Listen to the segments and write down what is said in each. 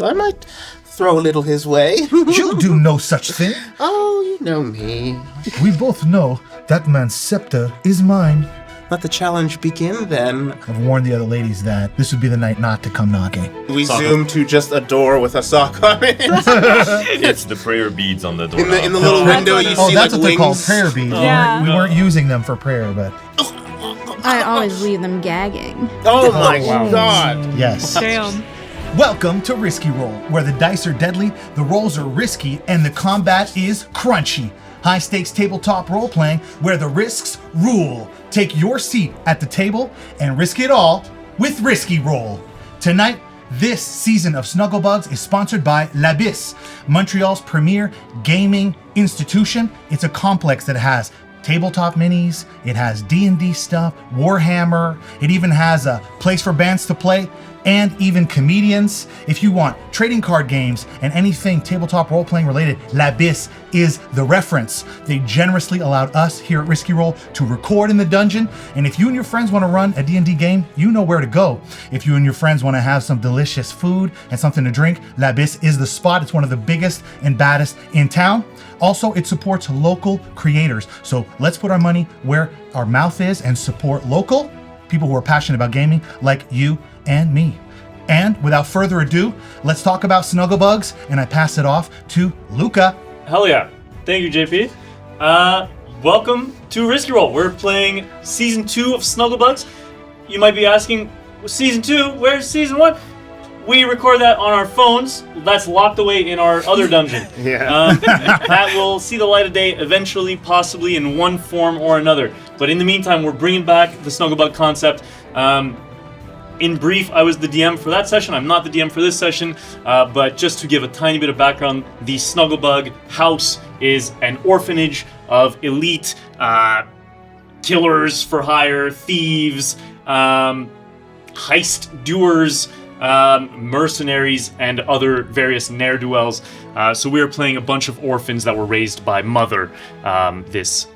I might throw a little his way. You do no such thing. Oh, you know me. We both know that man's scepter is mine. Let the challenge begin, then. I've warned the other ladies that this would be the night not to come knocking. We zoom to just a door with a sock on it. It's the prayer beads on the door. In the little window, you see that's like what they're called, wings. prayer beads. Yeah. We weren't using them for prayer, but I always leave them gagging. Oh my god. yes. Damn. Welcome to Risky Roll, where the dice are deadly, the rolls are risky, and the combat is crunchy. High-stakes tabletop role-playing where the risks rule. Take your seat at the table and risk it all with Risky Roll. Tonight, this season of SnuggleBugs is sponsored by L'Abyss, Montreal's premier gaming institution. It's a complex that has tabletop minis, it has D&D stuff, Warhammer, it even has a place for bands to play, and even comedians. If you want trading card games and anything tabletop role-playing related, L'Abyss is the reference. They generously allowed us here at Risky Roll to record in the dungeon, and if you and your friends want to run a D&D game, you know where to go. If you and your friends want to have some delicious food and something to drink, L'Abyss is the spot. It's one of the biggest and baddest in town. Also, it supports local creators. So let's put our money where our mouth is and support local people who are passionate about gaming like you and me. And without further ado, let's talk about SnuggleBugs, and I pass it off to Luca. Hell yeah. Thank you, JP. Welcome to Risky Roll. We're playing Season 2 of SnuggleBugs. You might be asking, Season 2? Where's Season 1? We record that on our phones. That's locked away in our other dungeon. Yeah. That will see the light of day eventually, possibly in one form or another. But in the meantime, we're bringing back the SnuggleBug concept. In brief, I was the DM for that session. I'm not the DM for this session, but just to give a tiny bit of background, the SnuggleBug house is an orphanage of elite killers for hire, thieves, heist doers, mercenaries, and other various ne'er-do-wells. So we are playing a bunch of orphans that were raised by Mother, this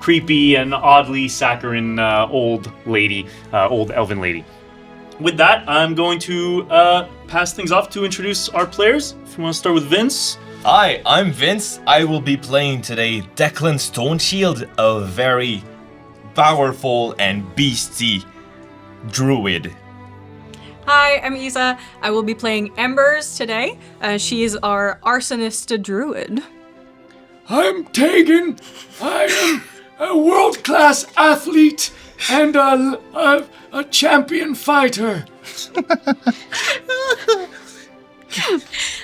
creepy and oddly saccharine old lady, old elven lady. With that, I'm going to pass things off to introduce our players. If you want to start with Vince. Hi, I'm Vince. I will be playing today Declan Stoneshield, a very powerful and beastie druid. Hi, I'm Isa. I will be playing Embers today. She is our arsonist druid. I'm Taegan. I am a world-class athlete and a champion fighter.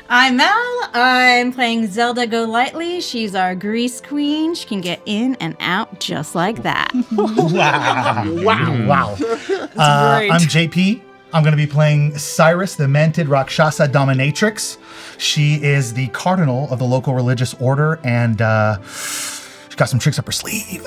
I'm Mel. I'm playing Zelda Golightly. She's our grease queen. She can get in and out just like that. Wow. Great. I'm JP. I'm going to be playing Syress, the Manted Rakshasa Dominatrix. She is the cardinal of the local religious order, and she's got some tricks up her sleeve.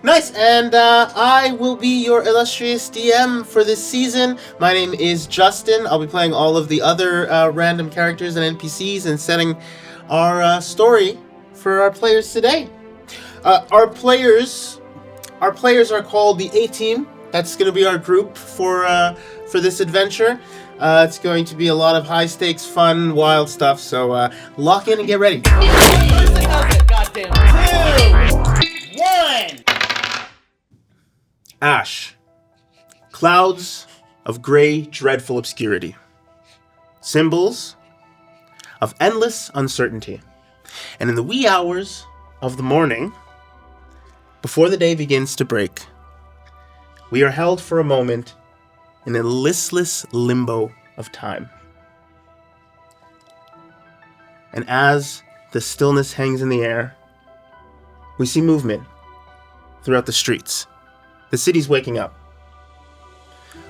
Nice, and I will be your illustrious DM for this season. My name is Justin. I'll be playing all of the other random characters and NPCs and setting our story for our players today. Our players are called the A-Team. That's going to be our group for this adventure. It's going to be a lot of high-stakes, fun, wild stuff, so lock in and get ready. Goddamn. 2, 1. Ash. Clouds of gray, dreadful obscurity. Symbols of endless uncertainty. And in the wee hours of the morning, before the day begins to break, we are held for a moment in a listless limbo of time. And as the stillness hangs in the air, we see movement throughout the streets. The city's waking up.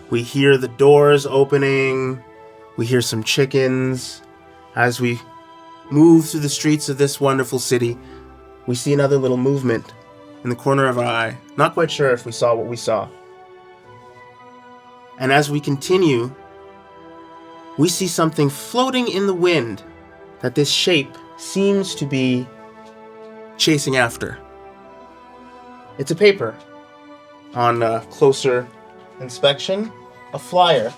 We hear the doors opening. We hear some chickens. As we move through the streets of this wonderful city, we see another little movement in the corner of our eye. Not quite sure if we saw what we saw. And as we continue, we see something floating in the wind that this shape seems to be chasing after. It's a paper. On closer inspection, a flyer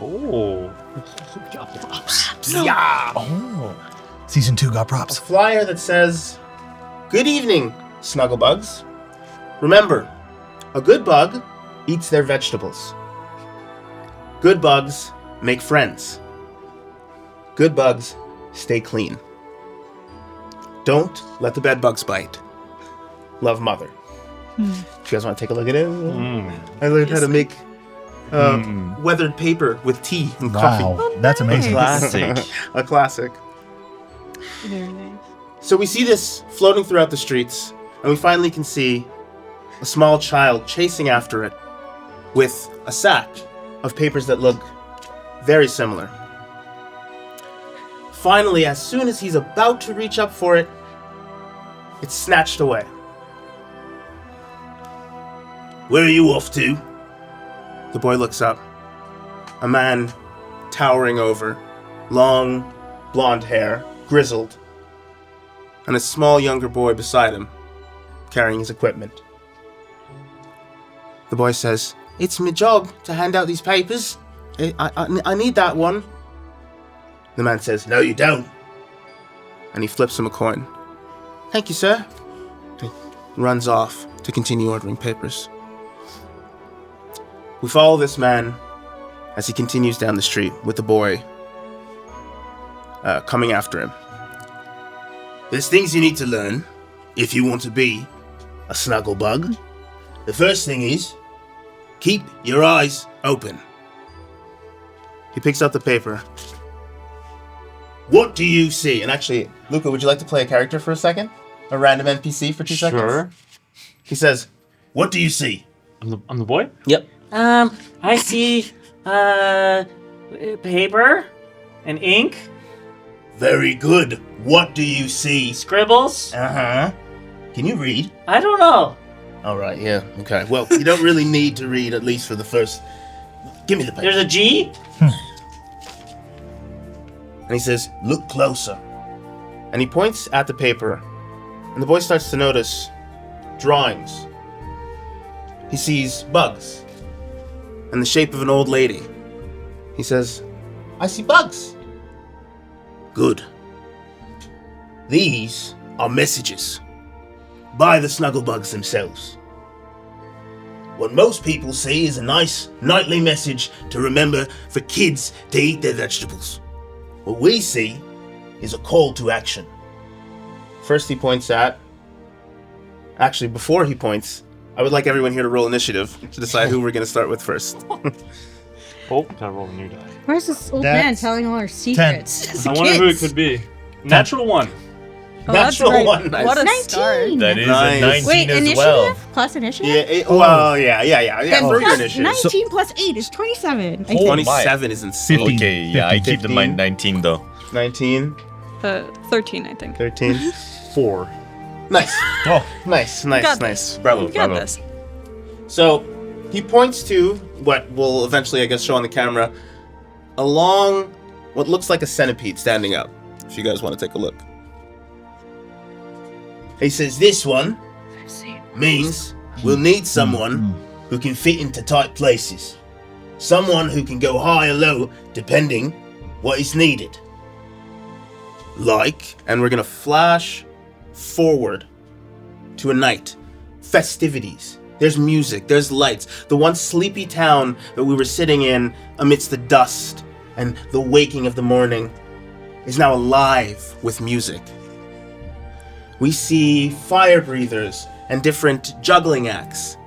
Oh. Yeah. Oh. Season 2 got props. Flyer that says, "Good evening, SnuggleBugs. Remember, a good bug eats their vegetables. Good bugs make friends. Good bugs stay clean. Don't let the bedbugs bite. Love, Mother." If you guys want to take a look at it, I learned how to make weathered paper with tea and coffee. Wow, that's amazing. Classic. A classic. Very nice. So we see this floating throughout the streets, and we finally can see a small child chasing after it with a sack of papers that look very similar. Finally, as soon as he's about to reach up for it, it's snatched away. "Where are you off to?" The boy looks up. A man towering over, long, blonde hair, grizzled, and a small younger boy beside him, carrying his equipment. The boy says, "It's my job to hand out these papers. I need that one." The man says, "No, you don't." And he flips him a coin. "Thank you, sir." He runs off to continue ordering papers. We follow this man as he continues down the street with the boy coming after him. "There's things you need to learn if you want to be a SnuggleBug. The first thing is, keep your eyes open." He picks up the paper. "What do you see?" And actually, Luca, would you like to play a character for a second? A random NPC for 2 seconds? Sure. He says, "What do you see?" I'm the boy? Yep. I see, paper and ink, "Very good. What do you see?" scribbles. Uh-huh. Can you read? I don't know. All right, yeah, okay. Well, you don't really need to read, at least for the first... Give me the paper. There's a G. And he says, "Look closer." And he points at the paper, and the boy starts to notice drawings. He sees bugs and the shape of an old lady. He says, "I see bugs." "Good. These are messages by the SnuggleBugs themselves. What most people see is a nice nightly message to remember for kids to eat their vegetables. What we see is a call to action." First he points at... Actually, before he points, I would like everyone here to roll initiative to decide who we're going to start with first. Oh, gotta roll a new die. Where's this old man That's telling all our secrets? as I a wonder who it kids? could be. Natural 1. Oh, that's Natural great. one. Nice. What a 19. start. That is Nice. a 19 Wait, as initiative? well. Plus initiative? Yeah, well, yeah. Then For your plus initiative. 19 plus 8 is 27. I think. 27 is insane. 15. Okay, yeah, I keep the 15. 19 though. 19, 13, I think. 13. 4. Nice. Oh, Nice. Got Nice. Bravo, You got bravo. this. So, he points to what will eventually, I guess, show on the camera, a long, what looks like a centipede standing up, if you guys want to take a look. He says, "This one means we'll need someone who can fit into tight places. Someone who can go high or low, depending what is needed. Like," and we're going to flash forward to a night. Festivities. There's music, there's lights. The once sleepy town that we were sitting in amidst the dust and the waking of the morning is now alive with music. We see fire breathers and different juggling acts.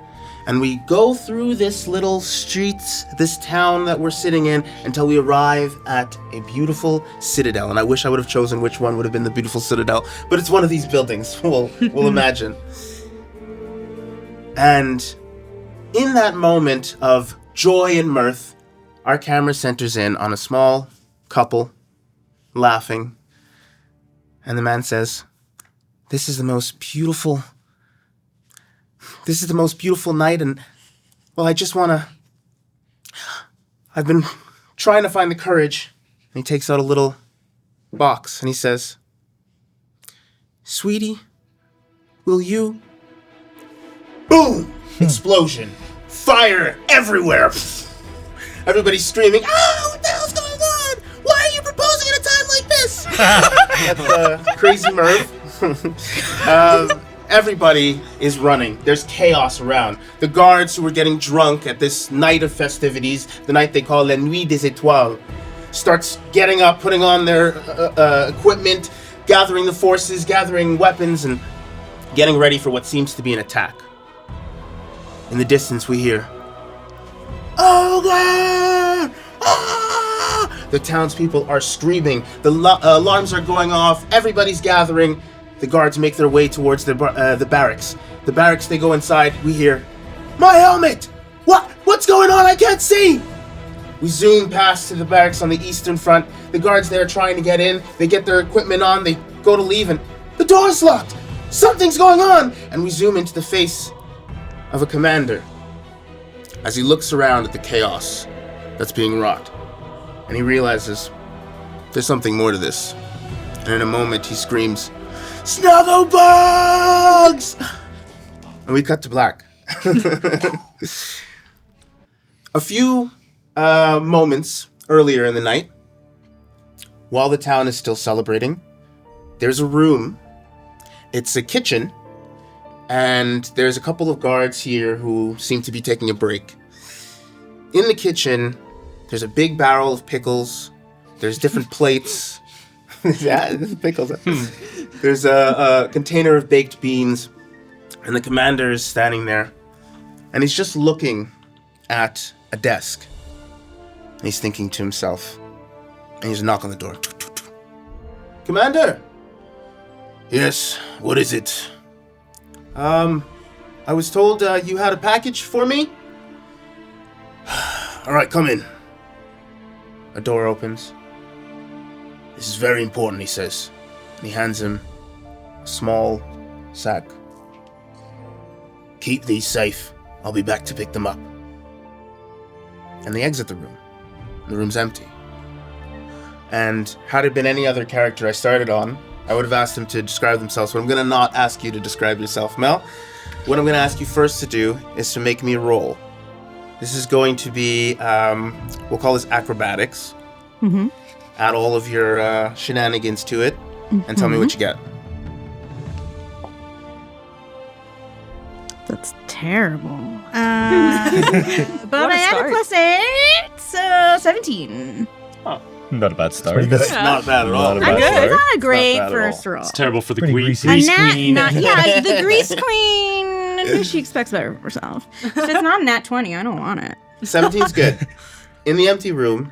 And we go through this little streets, this town that we're sitting in, until we arrive at a beautiful citadel. And I wish I would have chosen which one would have been the beautiful citadel, but it's one of these buildings, we'll imagine. And in that moment of joy and mirth, our camera centers in on a small couple laughing. And the man says, This is the most beautiful night, and, well, I've been trying to find the courage. And he takes out a little box, and he says, "Sweetie, will you..." Boom! Explosion. Fire everywhere. Everybody's screaming, what the hell's going on? Why are you proposing at a time like this? That's Crazy Merv. Everybody is running. There's chaos around. The guards who were getting drunk at this night of festivities, the night they call La Nuit des Étoiles, starts getting up, putting on their equipment, gathering the forces, gathering weapons, and getting ready for what seems to be an attack. In the distance, we hear, "Oh God! Ah!" The townspeople are screaming. The alarms are going off. Everybody's gathering. The guards make their way towards the barracks. The barracks, they go inside. We hear, "My helmet! What's going on? I can't see!" We zoom past to the barracks on the eastern front. The guards there are trying to get in. They get their equipment on. They go to leave, and the door's locked. Something's going on! And we zoom into the face of a commander as he looks around at the chaos that's being wrought. And he realizes there's something more to this. And in a moment, he screams, "SnuggleBugs!" And we cut to black. A few moments earlier in the night, while the town is still celebrating, there's a room. It's a kitchen, and there's a couple of guards here who seem to be taking a break. In the kitchen, there's a big barrel of pickles. There's different plates. Yeah, there's pickles. There's a container of baked beans, and the commander is standing there, and he's just looking at a desk. And he's thinking to himself, and he's a knock on the door. "Commander!" "Yes, what is it?" I was told you had a package for me." "All right, come in." A door opens. "This is very important," he says. And he hands him a small sack. "Keep these safe. I'll be back to pick them up." And they exit the room. The room's empty. And had it been any other character I started on, I would have asked them to describe themselves, but I'm going to not ask you to describe yourself, Mel. What I'm going to ask you first to do is to make me a roll. This is going to be, we'll call this acrobatics. Mm-hmm. Add all of your shenanigans to it, and tell me what you get. That's terrible. But I had a +8, so 17. Not a bad start. That's not bad at all. Not a bad It's start. not a great bad at first roll. It's terrible for the Pretty grease greasy. queen. Yeah, the grease queen. She expects better of herself. If it's not a nat 20, I don't want it. 17's good. In the empty room,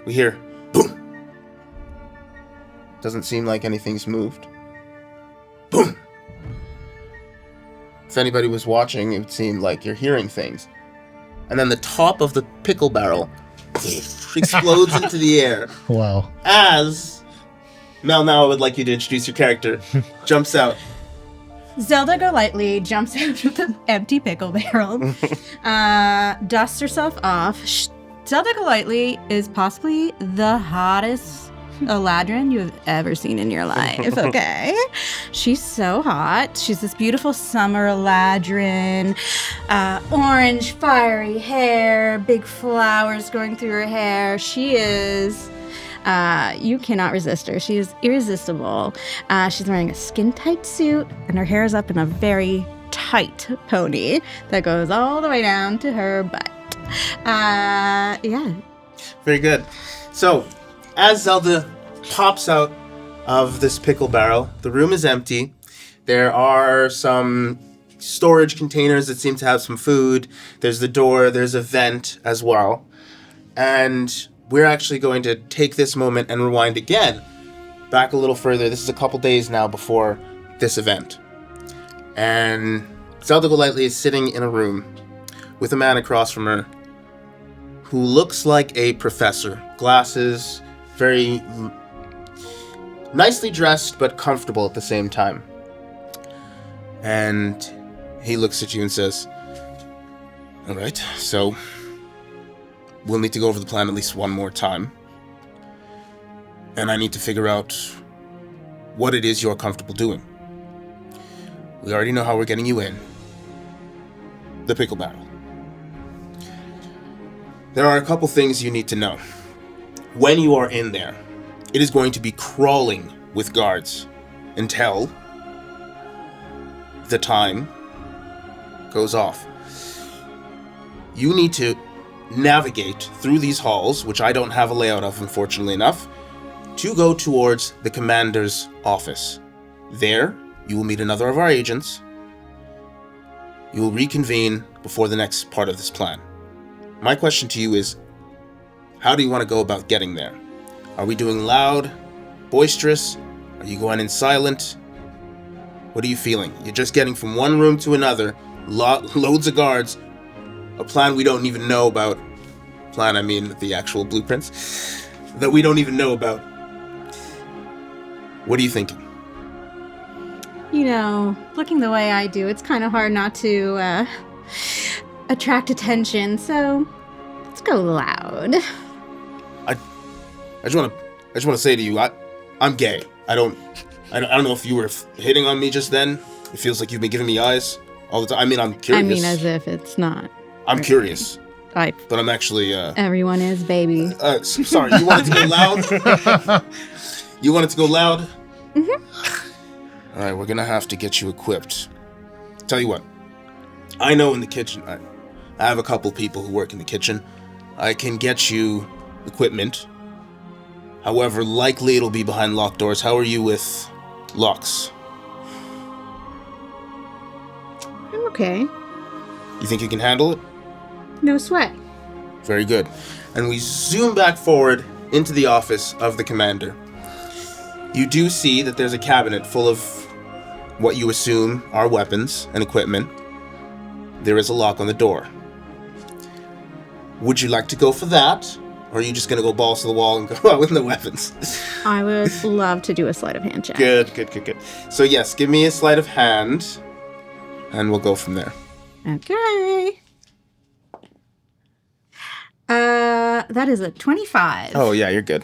we hear boom. Doesn't seem like anything's moved. Boom. If anybody was watching, it would seem like you're hearing things. And then the top of the pickle barrel explodes into the air Wow. as Mel, now I would like you to introduce your character. Jumps out. Zelda Golightly jumps out of the empty pickle barrel, dusts herself off. Zelda Golightly is possibly the hottest Eladrin you have ever seen in your life, okay? She's so hot. She's this beautiful summer Eladrin, orange fiery hair, big flowers going through her hair. She is... you cannot resist her. She is irresistible. She's wearing a skin-tight suit, and her hair is up in a very tight pony that goes all the way down to her butt. Yeah. Very good. So, as Zelda pops out of this pickle barrel, the room is empty. There are some storage containers that seem to have some food. There's the door. There's a vent as well. And we're actually going to take this moment and rewind again, back a little further. This is a couple days now before this event. And Zelda Golightly is sitting in a room with a man across from her who looks like a professor. Glasses, very nicely dressed, but comfortable at the same time. And he looks at you and says, "All right, so we'll need to go over the plan at least one more time. And I need to figure out what it is you're comfortable doing. We already know how we're getting you in. The pickle barrel. There are a couple things you need to know. When you are in there, it is going to be crawling with guards until the time goes off. You need to navigate through these halls, which I don't have a layout of, unfortunately enough, to go towards the commander's office. There, you will meet another of our agents. You will reconvene before the next part of this plan. My question to you is, how do you want to go about getting there? Are we doing loud, boisterous? Are you going in silent? What are you feeling? You're just getting from one room to another, loads of guards, a plan we don't even know about. Plan, I mean the actual blueprints, that we don't even know about. What are you thinking? You know, looking the way I do, it's kind of hard not to attract attention, so let's go loud. I just want to say to you, I'm gay. I don't know if you were hitting on me just then. It feels like you've been giving me eyes all the time. I mean, I'm curious. I mean, as if it's not. I'm curious. But I'm actually. Everyone is, baby. Sorry, you wanted to go loud? You wanted to go loud? Mm-hmm. All right, we're gonna have to get you equipped. Tell you what, I know in the kitchen, I have a couple people who work in the kitchen. I can get you equipment. However, likely it'll be behind locked doors. How are you with locks? I'm okay. You think you can handle it? No sweat. Very good. And we zoom back forward into the office of the commander. You do see that there's a cabinet full of what you assume are weapons and equipment. There is a lock on the door. Would you like to go for that? Or are you just going to go balls to the wall and go out with no weapons? I would love to do a sleight of hand check. Good. So yes, give me a sleight of hand, and we'll go from there. Okay. That is a 25. Oh yeah, you're good.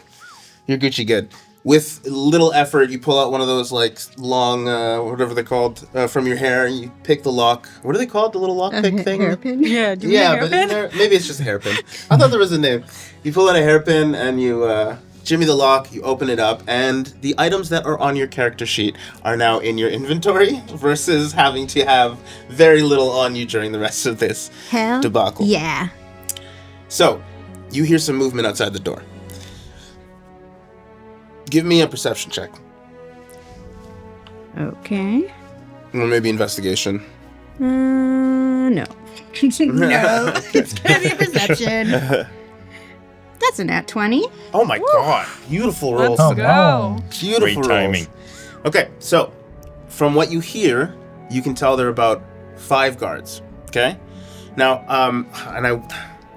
You're Gucci good. With little effort, you pull out one of those like long, whatever they're called, from your hair. And you pick the lock. What are they called? The little lock pick thing? Hairpin? Yeah, do we Yeah, have but hairpin? maybe it's just a hairpin. I thought there was a name. You pull out a hairpin and you jimmy the lock. You open it up, and the items that are on your character sheet are now in your inventory versus having to have very little on you during the rest of this Hell debacle. yeah. So, you hear some movement outside the door. Give me a perception check. Okay. Or maybe investigation. No. No. It's gonna be a perception. That's a nat 20. Oh my god. Beautiful rolls. Let's today. go. Beautiful Great rolls. timing. Okay, so from what you hear, you can tell there are about 5 guards. Okay? Now,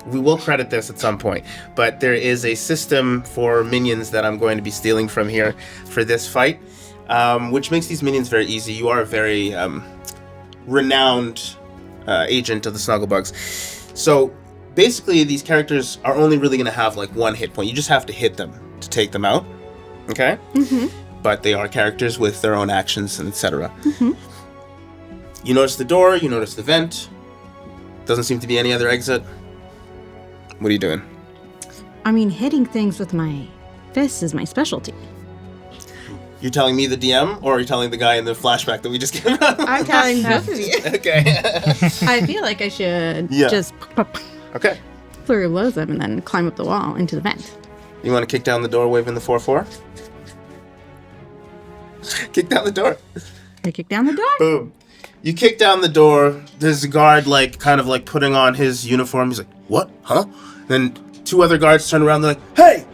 we will credit this at some point, but there is a system for minions that I'm going to be stealing from here for this fight, which makes these minions very easy. You are a very renowned agent of the SnuggleBugs. So basically, these characters are only really going to have like 1 hit point. You just have to hit them to take them out. Okay? Mm-hmm. But they are characters with their own actions and etc. Mm-hmm. You notice the door, you notice the vent. Doesn't seem to be any other exit. What are you doing? I mean, hitting things with my fists is my specialty. You're telling me the DM, or are you telling the guy in the flashback that we just came out? I'm telling both of you. Okay. I feel like I should Yeah. just Okay. flurry of blows them and then climb up the wall into the vent. You want to kick down the door waving the 4-4? Kick down the door. I kick down the door. Boom. You kick down the door. There's a guard, like, kind of like putting on his uniform. He's like, what? Huh? Then 2 other guards turn around. They're like, hey!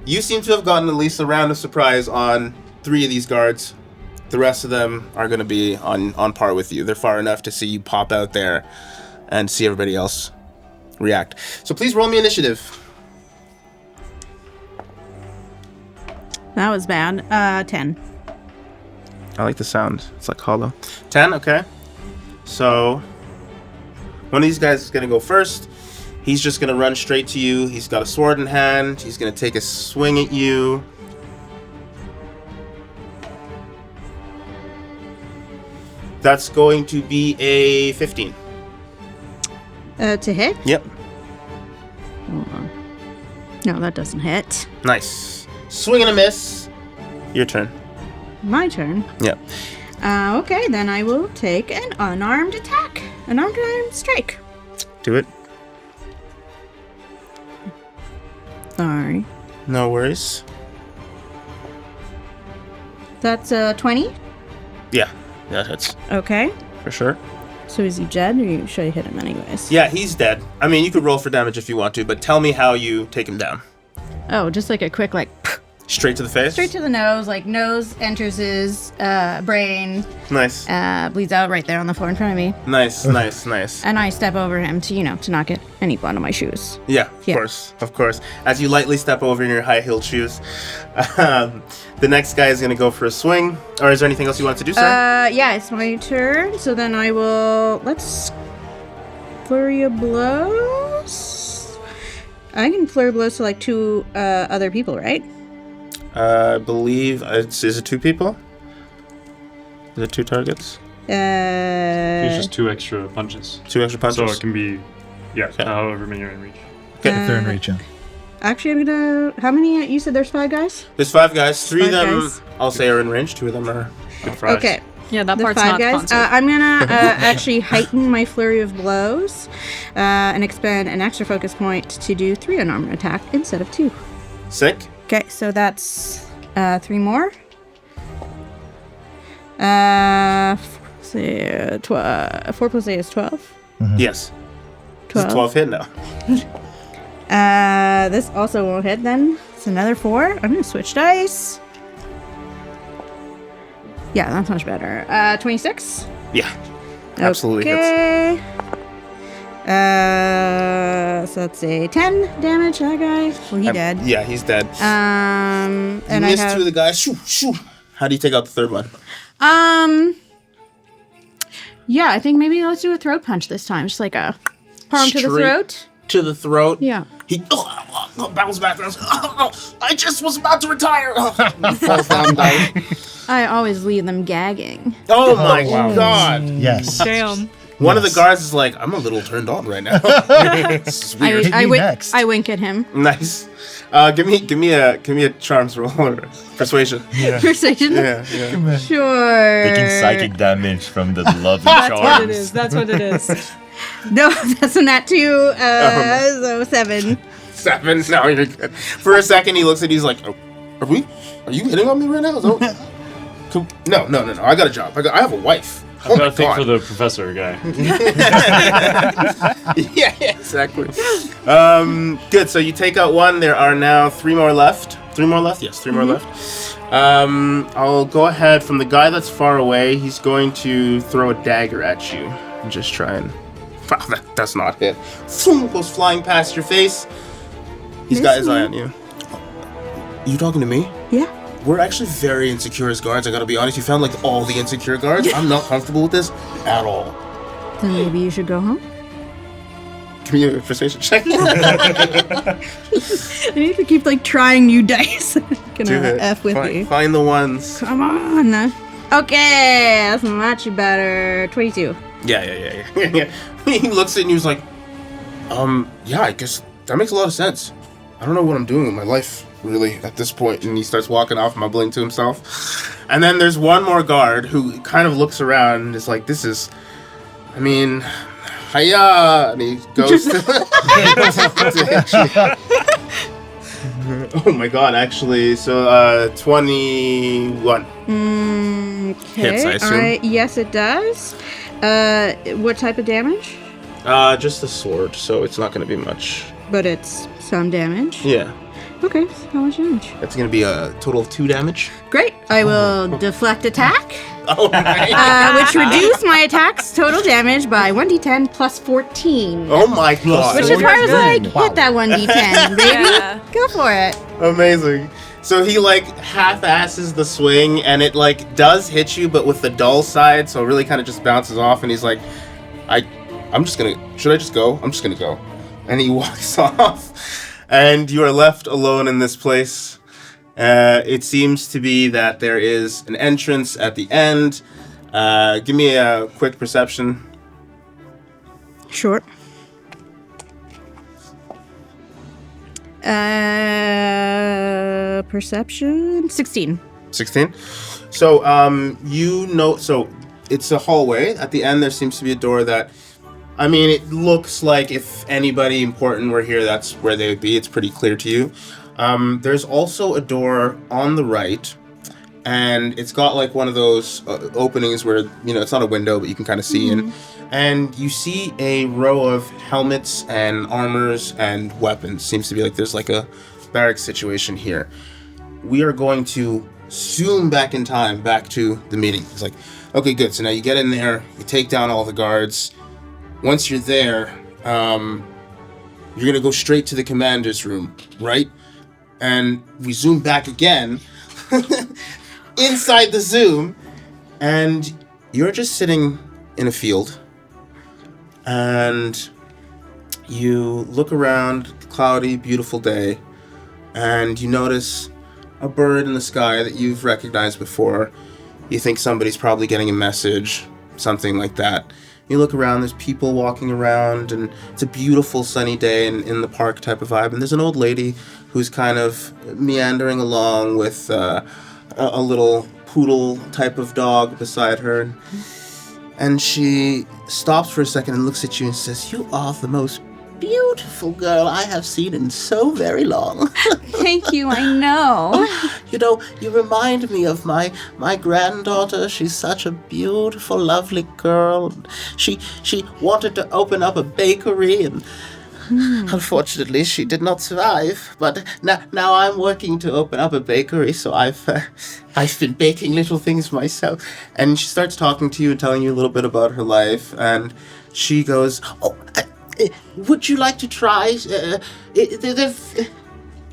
You seem to have gotten at least a round of surprise on 3 of these guards. The rest of them are going to be on par with you. They're far enough to see you pop out there and see everybody else react. So please roll me initiative. That was bad. 10. I like the sound. It's like hollow. 10, okay. So, one of these guys is going to go first. He's just going to run straight to you. He's got a sword in hand. He's going to take a swing at you. That's going to be a 15. To hit? Yep. Hold on. No, that doesn't hit. Nice. Swing and a miss. Your turn. My turn. Yeah. Okay, then I will take an unarmed attack. An unarmed strike. Do it. Sorry. No worries. That's 20. Yeah. That hits. Okay. For sure. So is he dead, or should I hit him anyways? Yeah, he's dead. I mean, you could roll for damage if you want to, but tell me how you take him down. Oh, just like a quick, like, Straight to the face? straight to the nose. Like, nose enters his brain, Nice. bleeds out right there on the floor in front of me. Nice, nice, nice. And I step over him to, to not get any blood on my shoes. Yeah, Yeah. of course. As you lightly step over in your high-heeled shoes, the next guy is going to go for a swing. Or is there anything else you want to do, sir? Yeah, it's my turn. So then I will, let's flurry of blows. I can flurry blows to like 2 other people, right? I believe is it 2 people? Is it 2 targets? It's just 2 extra punches. 2 extra punches. So it can be, however many are in reach. If they're in reach, yeah. Actually, I'm gonna. How many? You said there's 5 guys. There's 5 guys. 3 of 5 them, guys. I'll say, are in range. 2 of them are Good fries. Okay, Yeah, that the part's 5 not guys. sponsored. I'm gonna actually heighten my flurry of blows, and expend an extra focus point to do 3 unarmed attack instead of 2. sick. Okay, so that's 3 more. 4 plus 8 is 12. Yes. 12. It's 12 hit now. This also won't hit then. It's another 4. I'm gonna switch dice. Yeah, that's much better. 26. Yeah. Absolutely hits. Okay. So that's a 10 damage to that guy. Well, he dead. Yeah, he's dead. And you I missed have 2 of the guys. Shoo, shoo. How do you take out the 3rd one? Yeah, I think maybe let's do a throat punch this time. Just like a palm to the Straight throat. To the throat. Yeah. He bounces back. I just was about to retire. Falls down, dying. I always leave them gagging. Oh my god. Yes. Damn. One of the guards is like, I'm a little turned on right now. This is weird. Hit me next. I wink at him. Nice. Give me a charms roll or persuasion. Persuasion. Yeah. Sure. Taking psychic damage from the lovely That's what charms. it is. That's what it is. No, that's a nat 2. So 7. 7. No, you're good. For a second, he looks at you. He's like, oh, are you hitting on me right now? No. I got a job. I have a wife. I've got a thing for the professor guy. Yeah, exactly. Good. So you take out 1. There are now 3 more left. 3 more left? Yes, 3 more left. I'll go ahead from the guy that's far away. He's going to throw a dagger at you and just try and. That's not hit. Goes flying past your face. He's got his eye on you. You talking to me? Yeah. We're actually very insecure as guards, I gotta be honest. You found like all the insecure guards. I'm not comfortable with this at all. Then maybe you should go home. Give me a persuasion check. I need to keep like trying new dice. Gonna Do it. F with you. Find the ones. Come on. Okay, that's much better. 22. Yeah. He looks at you and he's like, yeah, I guess that makes a lot of sense. I don't know what I'm doing with my life, really, at this point. And he starts walking off, mumbling to himself. And then there's one more guard who kind of looks around and is like, hiya! And he goes to... Oh my god, actually. So, 21. Okay. Hits, I assume. Yes, it does. What type of damage? Just the sword, so it's not going to be much. But it's some damage. Yeah. Okay, so how much damage? That's going to be a total of 2 damage. Great. I will deflect attack, Oh, nice. which reduce my attack's total damage by 1d10 plus 14. Oh my god. Which requires like Wow. hit that 1d10, baby. Yeah. Go for it. Amazing. So he like half-asses the swing and it like does hit you but with the dull side, so it really kind of just bounces off and he's like, I'm just gonna, should I just go? I'm just gonna go. And he walks off and you are left alone in this place. It seems to be that there is an entrance at the end. Give me a quick perception. Sure. Perception 16. 16. So, so it's a hallway. At the end, there seems to be a door that, I mean, it looks like if anybody important were here, that's where they would be. It's pretty clear to you. There's also a door on the right, and it's got like one of those openings where, it's not a window, but you can kind of see in. And you see a row of helmets and armors and weapons. Seems to be like there's like a barracks situation here. We are going to zoom back in time, back to the meeting. It's like, okay, good. So now you get in there, you take down all the guards. Once you're there, you're going to go straight to the commander's room, right? And we zoom back again inside the zoom, and you're just sitting in a field. And you look around, cloudy, beautiful day, and you notice a bird in the sky that you've recognized before. You think somebody's probably getting a message, something like that. You look around, there's people walking around, and it's a beautiful sunny day in the park type of vibe. And there's an old lady who's kind of meandering along with a little poodle type of dog beside her. And she stops for a second and looks at you and says, "You are the most beautiful girl I have seen in so very long." Thank you, I know. You remind me of my granddaughter. She's such a beautiful, lovely girl. She wanted to open up a bakery, and unfortunately she did not survive. But now I'm working to open up a bakery, so I've been baking little things myself. And she starts talking to you and telling you a little bit about her life, and she goes, "Oh, would you like to try?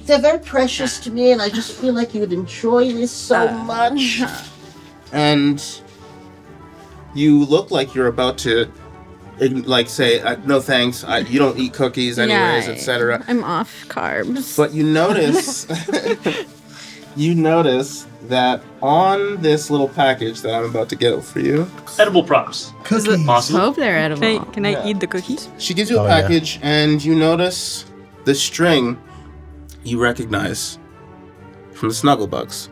They're very precious to me, and I just feel like you'd enjoy this so much." And you look like you're about to, say, "No thanks, you don't eat cookies anyways," etc. I'm off carbs. But you notice that on this little package that I'm about to get for you, Edible props. Cookies. Awesome. Hope they're edible. Can I eat the cookies? she gives you a package, and you notice the string you recognize from the SnuggleBugs.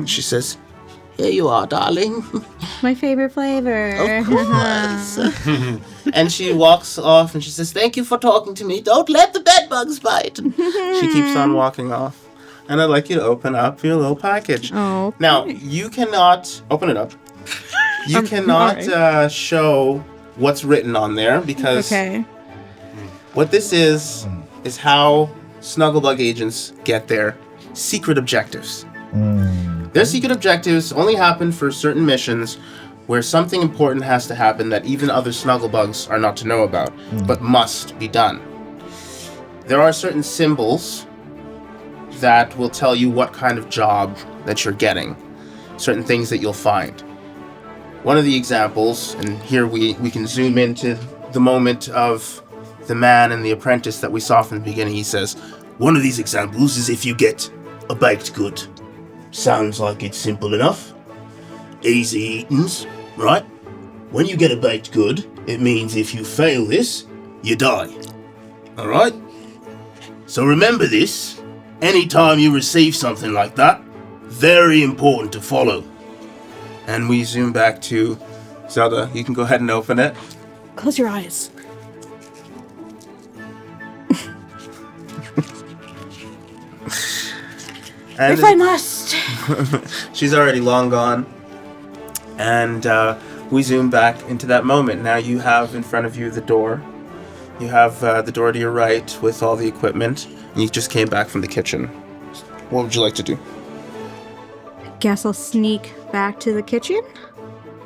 She says, "Here you are, darling." My favorite flavor. Of course. And she walks off and she says, "Thank you for talking to me. Don't let the bedbugs bite." And she keeps on walking off. And I'd like you to open up your little package. Oh. Now, you cannot open it up. You cannot show what's written on there, because what this is how SnuggleBug agents get their secret objectives. Their secret objectives only happen for certain missions where something important has to happen that even other SnuggleBugs are not to know about, but must be done. There are certain symbols that will tell you what kind of job that you're getting, certain things that you'll find. One of the examples, and here we can zoom into the moment of the man and the apprentice that we saw from the beginning. He says, "One of these examples is if you get a baked good." Sounds like it's simple enough. Easy eatings, right? When you get a baked good, it means if you fail this, you die. Alright? So remember this. Anytime you receive something like that, very important to follow. And we zoom back to Zelda. You can go ahead and open it. Close your eyes. And If I must. she's already long gone. And we zoom back into that moment. Now you have in front of you the door. You have the door to your right with all the equipment. And you just came back from the kitchen. What would you like to do? Guess I'll sneak back to the kitchen.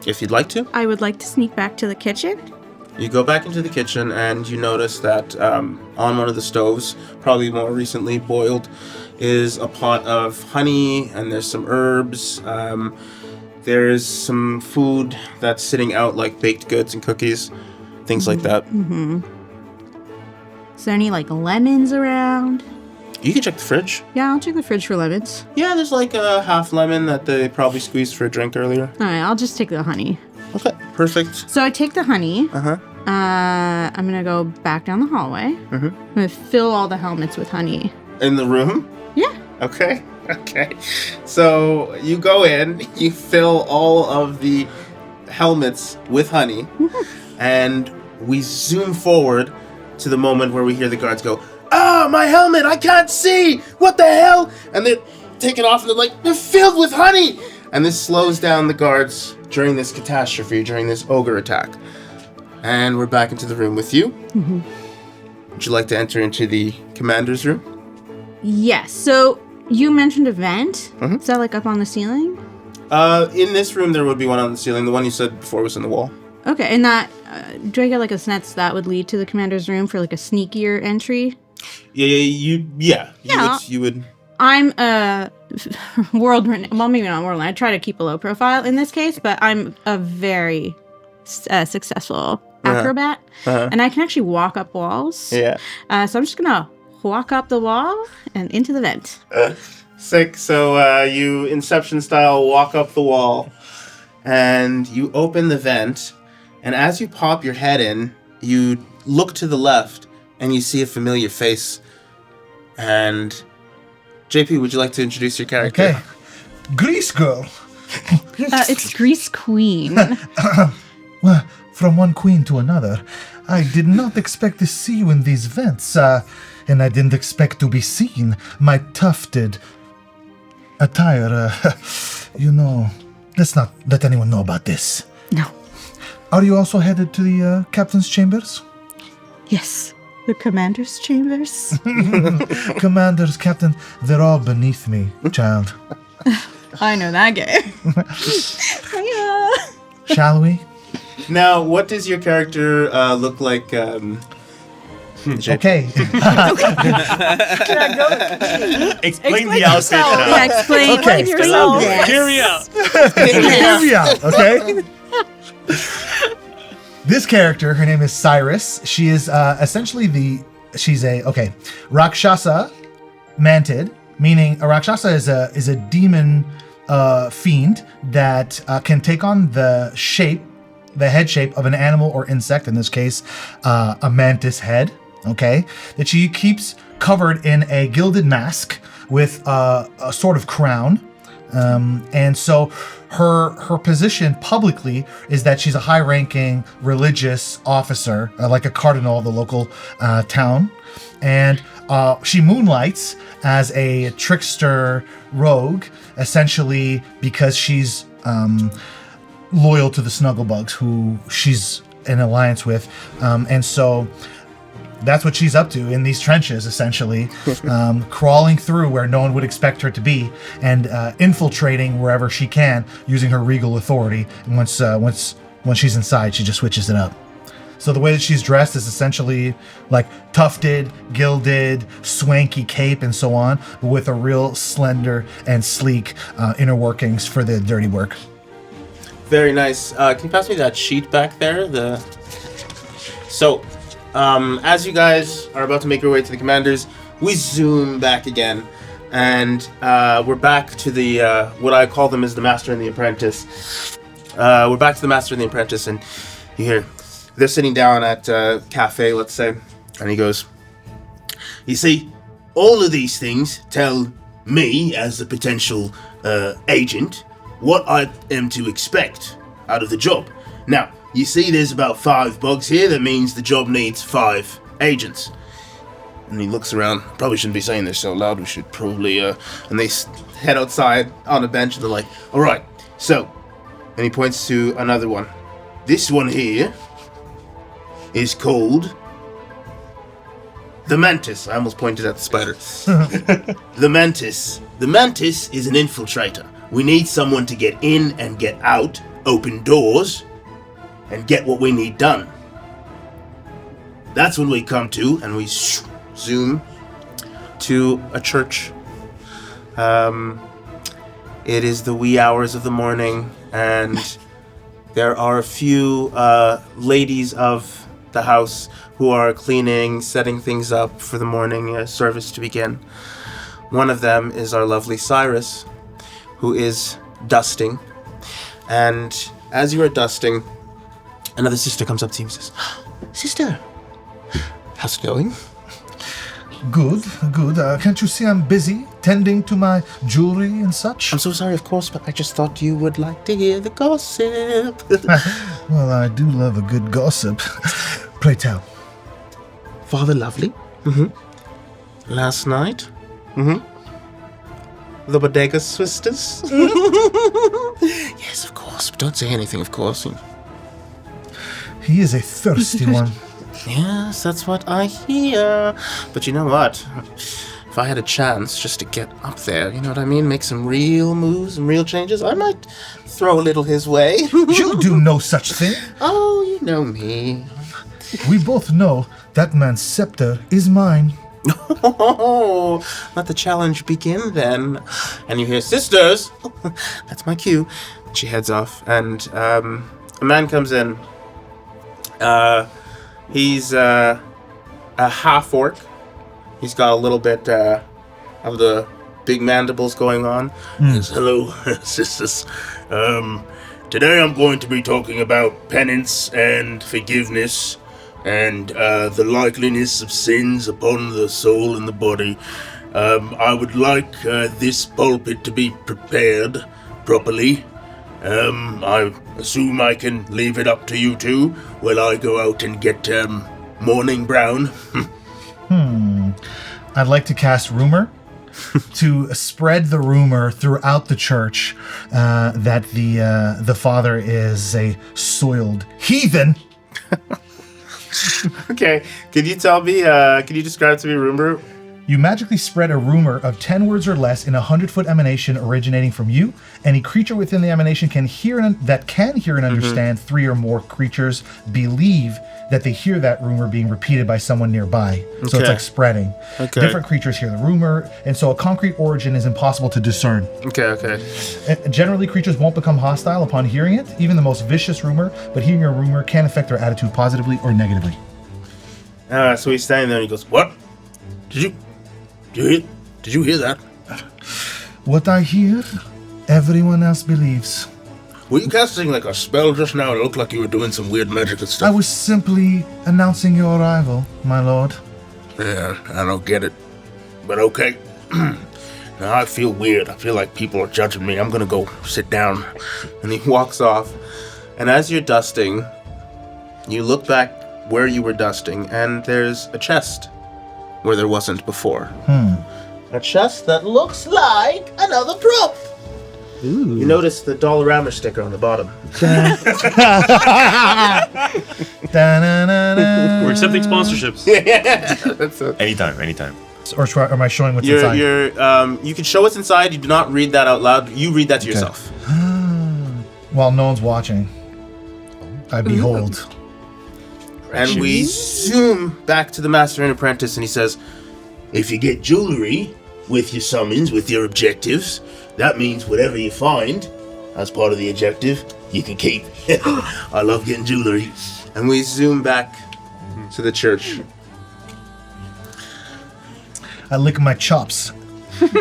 If you'd like to. I would like to sneak back to the kitchen. You go back into the kitchen and you notice that on one of the stoves, probably more recently boiled, is a pot of honey, and there's some herbs. There's some food that's sitting out, like baked goods and cookies, things like that. Is there any lemons around? You can check the fridge. Yeah, I'll check the fridge for lemons. Yeah, there's like a half lemon that they probably squeezed for a drink earlier. All right, I'll just take the honey. Okay, perfect. So I take the honey. I'm gonna go back down the hallway. I'm gonna fill all the helmets with honey. In the room? Yeah. Okay. So you go in, you fill all of the helmets with honey, and we zoom forward to the moment where we hear the guards go, "Ah, my helmet! I can't see! What the hell?" And they're taking off, and they're like, "They're filled with honey!" And this slows down the guards during this catastrophe, during this ogre attack. And we're back into the room with you. Would you like to enter into the commander's room? Yes. So you mentioned a vent. Is that like up on the ceiling? In this room, there would be one on the ceiling. The one you said before was in the wall. Okay. And that, do I get like a sense that would lead to the commander's room for like a sneakier entry? Yeah. You would. I'm a well, maybe not world. I try to keep a low profile in this case, but I'm a very successful acrobat, and I can actually walk up walls. Yeah. So I'm just gonna walk up the wall and into the vent. Sick. So you Inception style walk up the wall, and you open the vent, and as you pop your head in, you look to the left, and you see a familiar face. And JP, would you like to introduce your character? Okay. Grease girl. It's Grease Queen. Well, from one queen to another. I did not expect to see you in these vents, and I didn't expect to be seen. My tufted attire, let's not let anyone know about this. No. Are you also headed to the captain's chambers? Yes. The commander's chambers. Commanders, captain, they're all beneath me, child. I know that game. Shall we? Now, what does your character look like? Okay. Explain the outfit now. Yeah, explain Okay. yourself. Hear me out. Hear me out, okay? This character, her name is Syress. She is essentially she's a Rakshasa mantid, meaning a Rakshasa is a demon fiend that can take on the head shape of an animal or insect, in this case, a mantis head, okay? That she keeps covered in a gilded mask with a sort of crown. And so her position publicly is that she's a high-ranking religious officer, like a cardinal of the local town. And she moonlights as a trickster rogue, essentially because she's loyal to the SnuggleBugs, who she's in alliance with. And so that's what she's up to in these trenches, essentially, crawling through where no one would expect her to be, and infiltrating wherever she can using her regal authority. And once she's inside, she just switches it up. So the way that she's dressed is essentially like tufted, gilded, swanky cape and so on, but with a real slender and sleek inner workings for the dirty work. Very nice. Can you pass me that sheet back there? So, as you guys are about to make your way to the commanders, we zoom back again, and we're back to the what I call them is the master and the apprentice. We're back to the master and the apprentice, and you hear they're sitting down at a cafe, let's say, and he goes, "You see, all of these things tell me, as the potential agent, what I am to expect out of the job. Now, you see there's about 5 bugs here, that means the job needs 5 agents." And he looks around, probably shouldn't be saying this so loud, we should probably, and they head outside on a bench, and they're like, "Alright, so," and he points to another one. "This one here is called the Mantis." I almost pointed at the spider. The Mantis. The Mantis is an infiltrator. We need someone to get in and get out, open doors, and get what we need done. That's when we come to, and we zoom to a church. It is the wee hours of the morning, and there are a few ladies of the house who are cleaning, setting things up for the morning service to begin. One of them is our lovely Syress, who is dusting. And as you are dusting, another sister comes up to you and says, Sister, how's it going? Good, good. Can't you see I'm busy tending to my jewelry and such? I'm so sorry, of course, but I just thought you would like to hear the gossip. Well, I do love a good gossip. Pray tell. Father Lovely? Mm-hmm. Last night? Mm-hmm. The Bodega Sisters? Yes, of course, but don't say anything, of course. He is a thirsty one. Yes, that's what I hear. But you know what? If I had a chance just to get up there, you know what I mean? Make some real moves and real changes, I might throw a little his way. You do no such thing. Oh, you know me. We both know that man's scepter is mine. Oh, let the challenge begin then. And you hear, sisters! That's my cue. She heads off, and a man comes in. He's a half-orc. He's got a little bit of the big mandibles going on. Yes, hello, sisters. Today I'm going to be talking about penance and forgiveness and the likeliness of sins upon the soul and the body. I would like this pulpit to be prepared properly. I assume I can leave it up to you two while I go out and get Morning Brown. I'd like to cast rumor to spread the rumor throughout the church that the father is a soiled heathen. Okay, can you tell me, can you describe to me rumor? You magically spread a rumor of 10 words or less in a 100-foot emanation originating from you. Any creature within the emanation can hear and understand 3 or more creatures believe that they hear that rumor being repeated by someone nearby. So it's like spreading. Okay. Different creatures hear the rumor, and so a concrete origin is impossible to discern. Okay. Generally, creatures won't become hostile upon hearing it, even the most vicious rumor, but hearing a rumor can affect their attitude positively or negatively. So he's standing there and he goes, What? Did you hear that? What I hear, everyone else believes. Were you casting like a spell just now? It looked like you were doing some weird magical I stuff. was simply announcing your arrival, my lord. Yeah, I don't get it. But okay. Now I feel weird. I feel like people are judging me. I'm gonna go sit down. and he walks off. And as you're dusting, you look back where you were dusting, and there's a chest where there wasn't before. A chest that looks like another prop. Ooh. You notice the Dollarama sticker on the bottom. We're accepting sponsorships. That's a, Anytime. Or am I showing what's inside? you can show what's inside. You do not read that out loud. You read that to yourself. While no one's watching, I behold. And we zoom back to the Master and Apprentice, and he says, If you get jewelry with your summons, with your objectives, that means whatever you find as part of the objective, you can keep. I love getting jewelry. and we zoom back to the church. I lick my chops,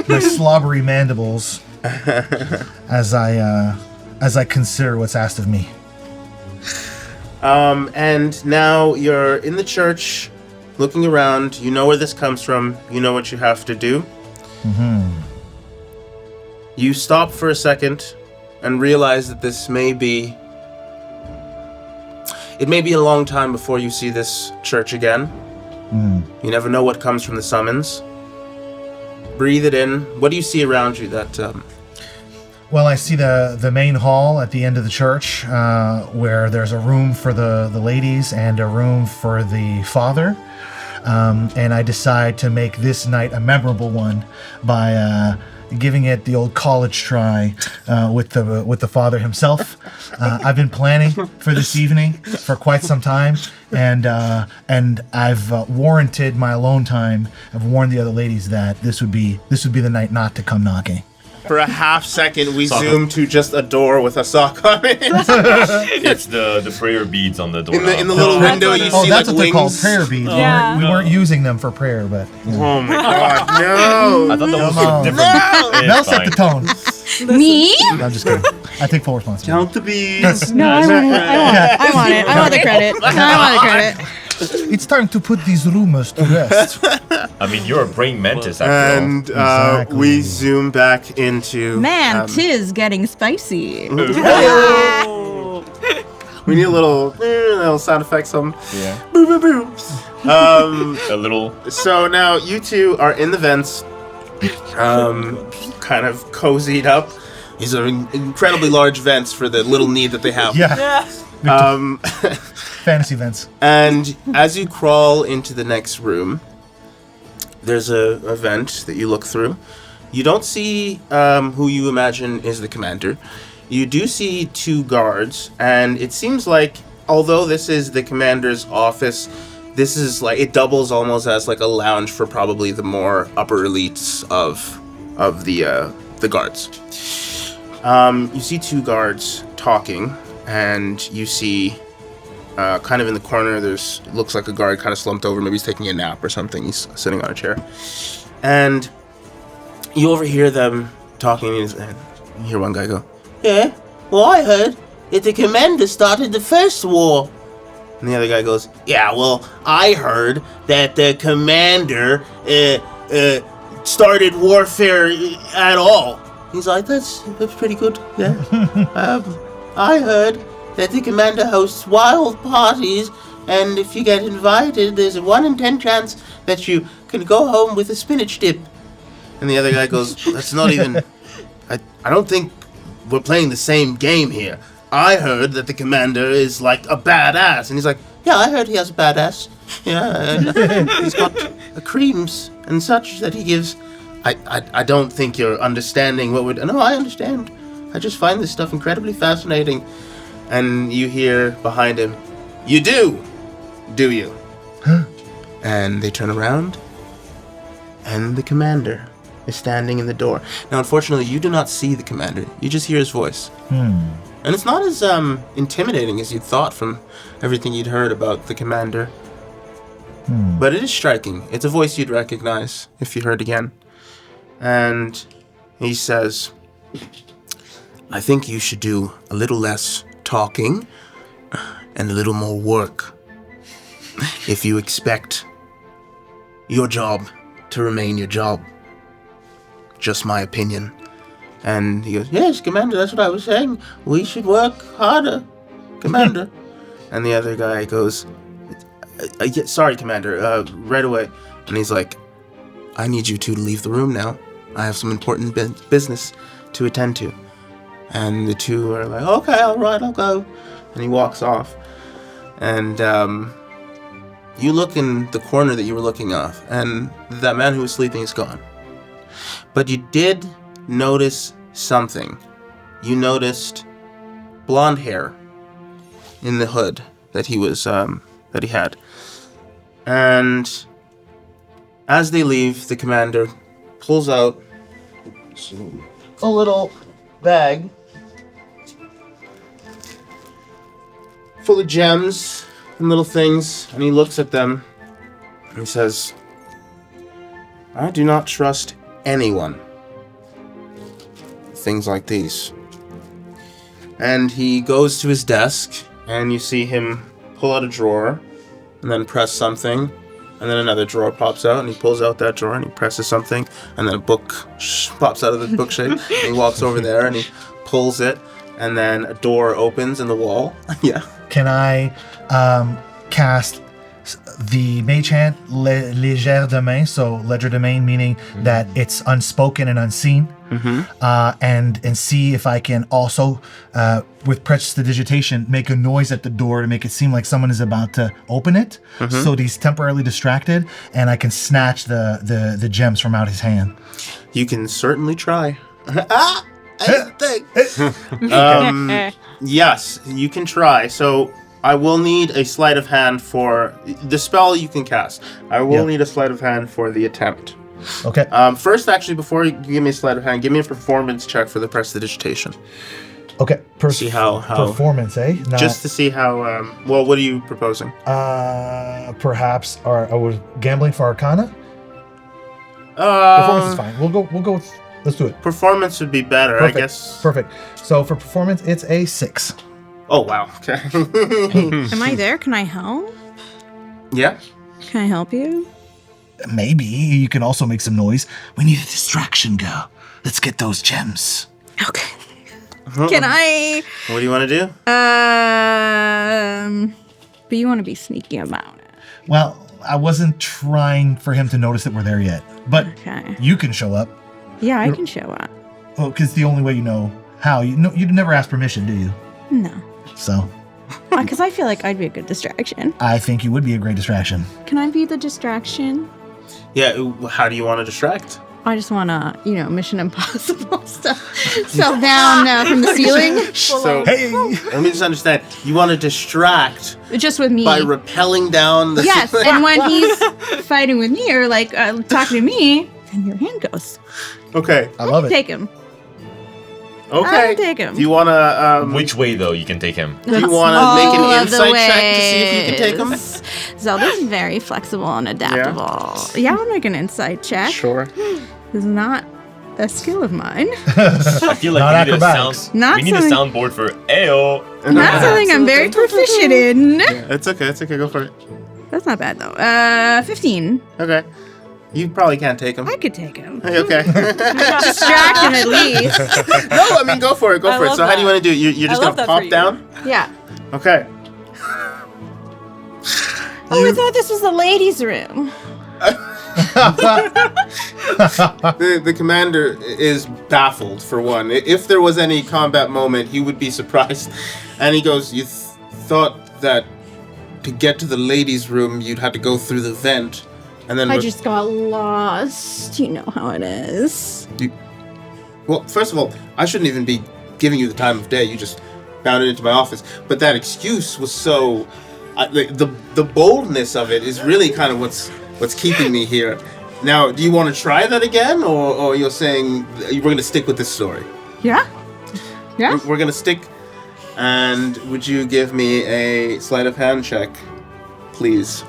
my slobbery mandibles, as I consider what's asked of me. And now you're in the church, looking around. You know where this comes from. You know what you have to do. You stop for a second and realize that this may be... It may be a long time before you see this church again. You never know what comes from the summons. Breathe it in. What do you see around you that... Well, I see the main hall at the end of the church, where there's a room for the ladies and a room for the father. And I decide to make this night a memorable one by giving it the old college try with the father himself. I've been planning for this evening for quite some time, and I've warranted my alone time. I've warned the other ladies that this would be the night not to come knocking. For a half second, we zoom to just a door with a sock on it. It's the prayer beads on the door. In the little window, you see That's like what they're called, wings. prayer beads. Yeah. We weren't using them for prayer, but Oh my god, no! I thought that was No. so different. No! It's Mel set the fine. tone. Me? I'm just kidding. I take full responsibility. Count the beads. No, I want it. I want it. I want the credit. I want the credit. It's time to put these rumors to rest. I mean, you're a brain mantis after all. And Exactly. we zoom back into... Man, tis getting spicy. we need a little sound effect, some... Yeah. Boo, boo, boo. A little. So now you two are in the vents, kind of cozied up. These are incredibly large vents for the little need that they have. Yeah. Fantasy events. And as you crawl into the next room, there's a vent that you look through. You don't see who you imagine is the commander. You do see 2 guards, and it seems like, although this is the commander's office, this is like, it doubles almost as like a lounge for probably the more upper elites of the guards. You see 2 guards talking, and you see kind of in the corner, looks like a guard kind of slumped over. Maybe he's taking a nap or something. He's sitting on a chair. And you overhear them talking, and you hear one guy go, "Yeah, well, I heard that the commander started the first war." And the other guy goes, "Yeah, well, I heard that the commander started warfare at all." He's like, that's pretty good, yeah. I heard that the commander hosts wild parties, and if you get invited, there's a 1 in 10 chance that you can go home with a spinach dip. And the other guy goes, "That's not even... I don't think we're playing the same game here. I heard that the commander is like a badass." And he's like, "Yeah, I heard he has a badass. Yeah, and he's got creams and such that he gives." I don't think you're understanding what we're... No, I understand. I just find this stuff incredibly fascinating. And you hear behind him, "You do you?" And they turn around, and the commander is standing in the door. Now, unfortunately, you do not see the commander. You just hear his voice. And it's not as intimidating as you'd thought from everything you'd heard about the commander. But it is striking. It's a voice you'd recognize if you heard again. And he says, "I think you should do a little less talking and a little more work if you expect your job to remain your job. Just my opinion." And he goes, "Yes, Commander, that's what I was saying. We should work harder, Commander." And the other guy goes, "Yeah, sorry, Commander, right away." And he's like, "I need you two to leave the room now. I have some important business to attend to." And the two are like, "Okay, all right, I'll go." And he walks off. And you look in the corner that you were looking off, and that man who was sleeping is gone. But you did notice something. You noticed blonde hair in the hood that he was that he had. And as they leave, the commander pulls out a little bag full of gems and little things, and he looks at them and he says, "I do not trust anyone. Things like these." And he goes to his desk, and you see him pull out a drawer and then press something, and then another drawer pops out, and he pulls out that drawer and he presses something, and then a book pops out of the bookshelf, and he walks over there and he pulls it, and then a door opens in the wall. Yeah. Can I cast the Mage Hand Légère de Main, so Ledger Domain, meaning that it's unspoken and unseen, and see if I can also, with prestidigitation, make a noise at the door to make it seem like someone is about to open it, so that he's temporarily distracted, and I can snatch the gems from out his hand. You can certainly try. Yes, you can try. So I will need a sleight of hand for the spell you can cast. I will need a sleight of hand for the attempt. Okay. First, actually, before you give me a sleight of hand, give me a performance check for the prestidigitation. Okay. See how performance, eh? Not, just to see how. Well, what are you proposing? Perhaps, or I was gambling for Arcana. Performance is fine. We'll go with Let's do it. Performance would be better, Perfect. I guess. Perfect. So for performance, it's a 6. Oh, wow. Okay. Am I there? Can I help? Yeah? Can I help you? Maybe you can also make some noise. We need a distraction, girl. Let's get those gems. Okay. Can I? What do you want to do? But you want to be sneaky about it. Well, I wasn't trying for him to notice that we're there yet, but Okay. you can show up. Yeah, I can show up. Oh, because the only way you know how. You'd never ask permission, do you? No. So Because I feel like I'd be a good distraction. I think you would be a great distraction. Can I be the distraction? Yeah, how do you want to distract? I just want to, Mission Impossible stuff. Fell down from the ceiling. So, Hey! let me just understand. You want to distract Just with me. by rappelling down the Yes, ceiling? and when he's fighting with me or talking to me, then your hand goes. Okay. I love it. Take him. Okay. I'll take him. Do you want to... Which way though you can take him? do you want to make All an of the insight check to see if you can take him? ways. Zelda's very flexible and adaptable. Yeah, I'll make an insight check. Sure. This is not a skill of mine. I feel like Not we need, acrobatics. Not we need a something- soundboard for Ayo. Not something I'm very proficient in. It's okay. It's okay. Go for it. That's not bad though. 15. Okay. You probably can't take him. I could take him. Okay. Distract him at least. No, I mean, go for it. Go I for it. love So how do you that. want to do it? You're just I love going to that pop for you. down? Yeah. Okay. Oh, I thought this was the ladies' room. The commander is baffled, for one. If there was any combat moment, he would be surprised. And he goes, you thought that to get to the ladies' room, you'd have to go through the vent. And then I just got lost. You know how it is. Well, first of all, I shouldn't even be giving you the time of day. You just bounded into my office. But that excuse was so... the boldness of it is really kind of what's keeping me here. Now, do you want to try that again? Or you're saying we're going to stick with this story? Yeah? Yeah? We're going to stick... And would you give me a sleight of hand check, please?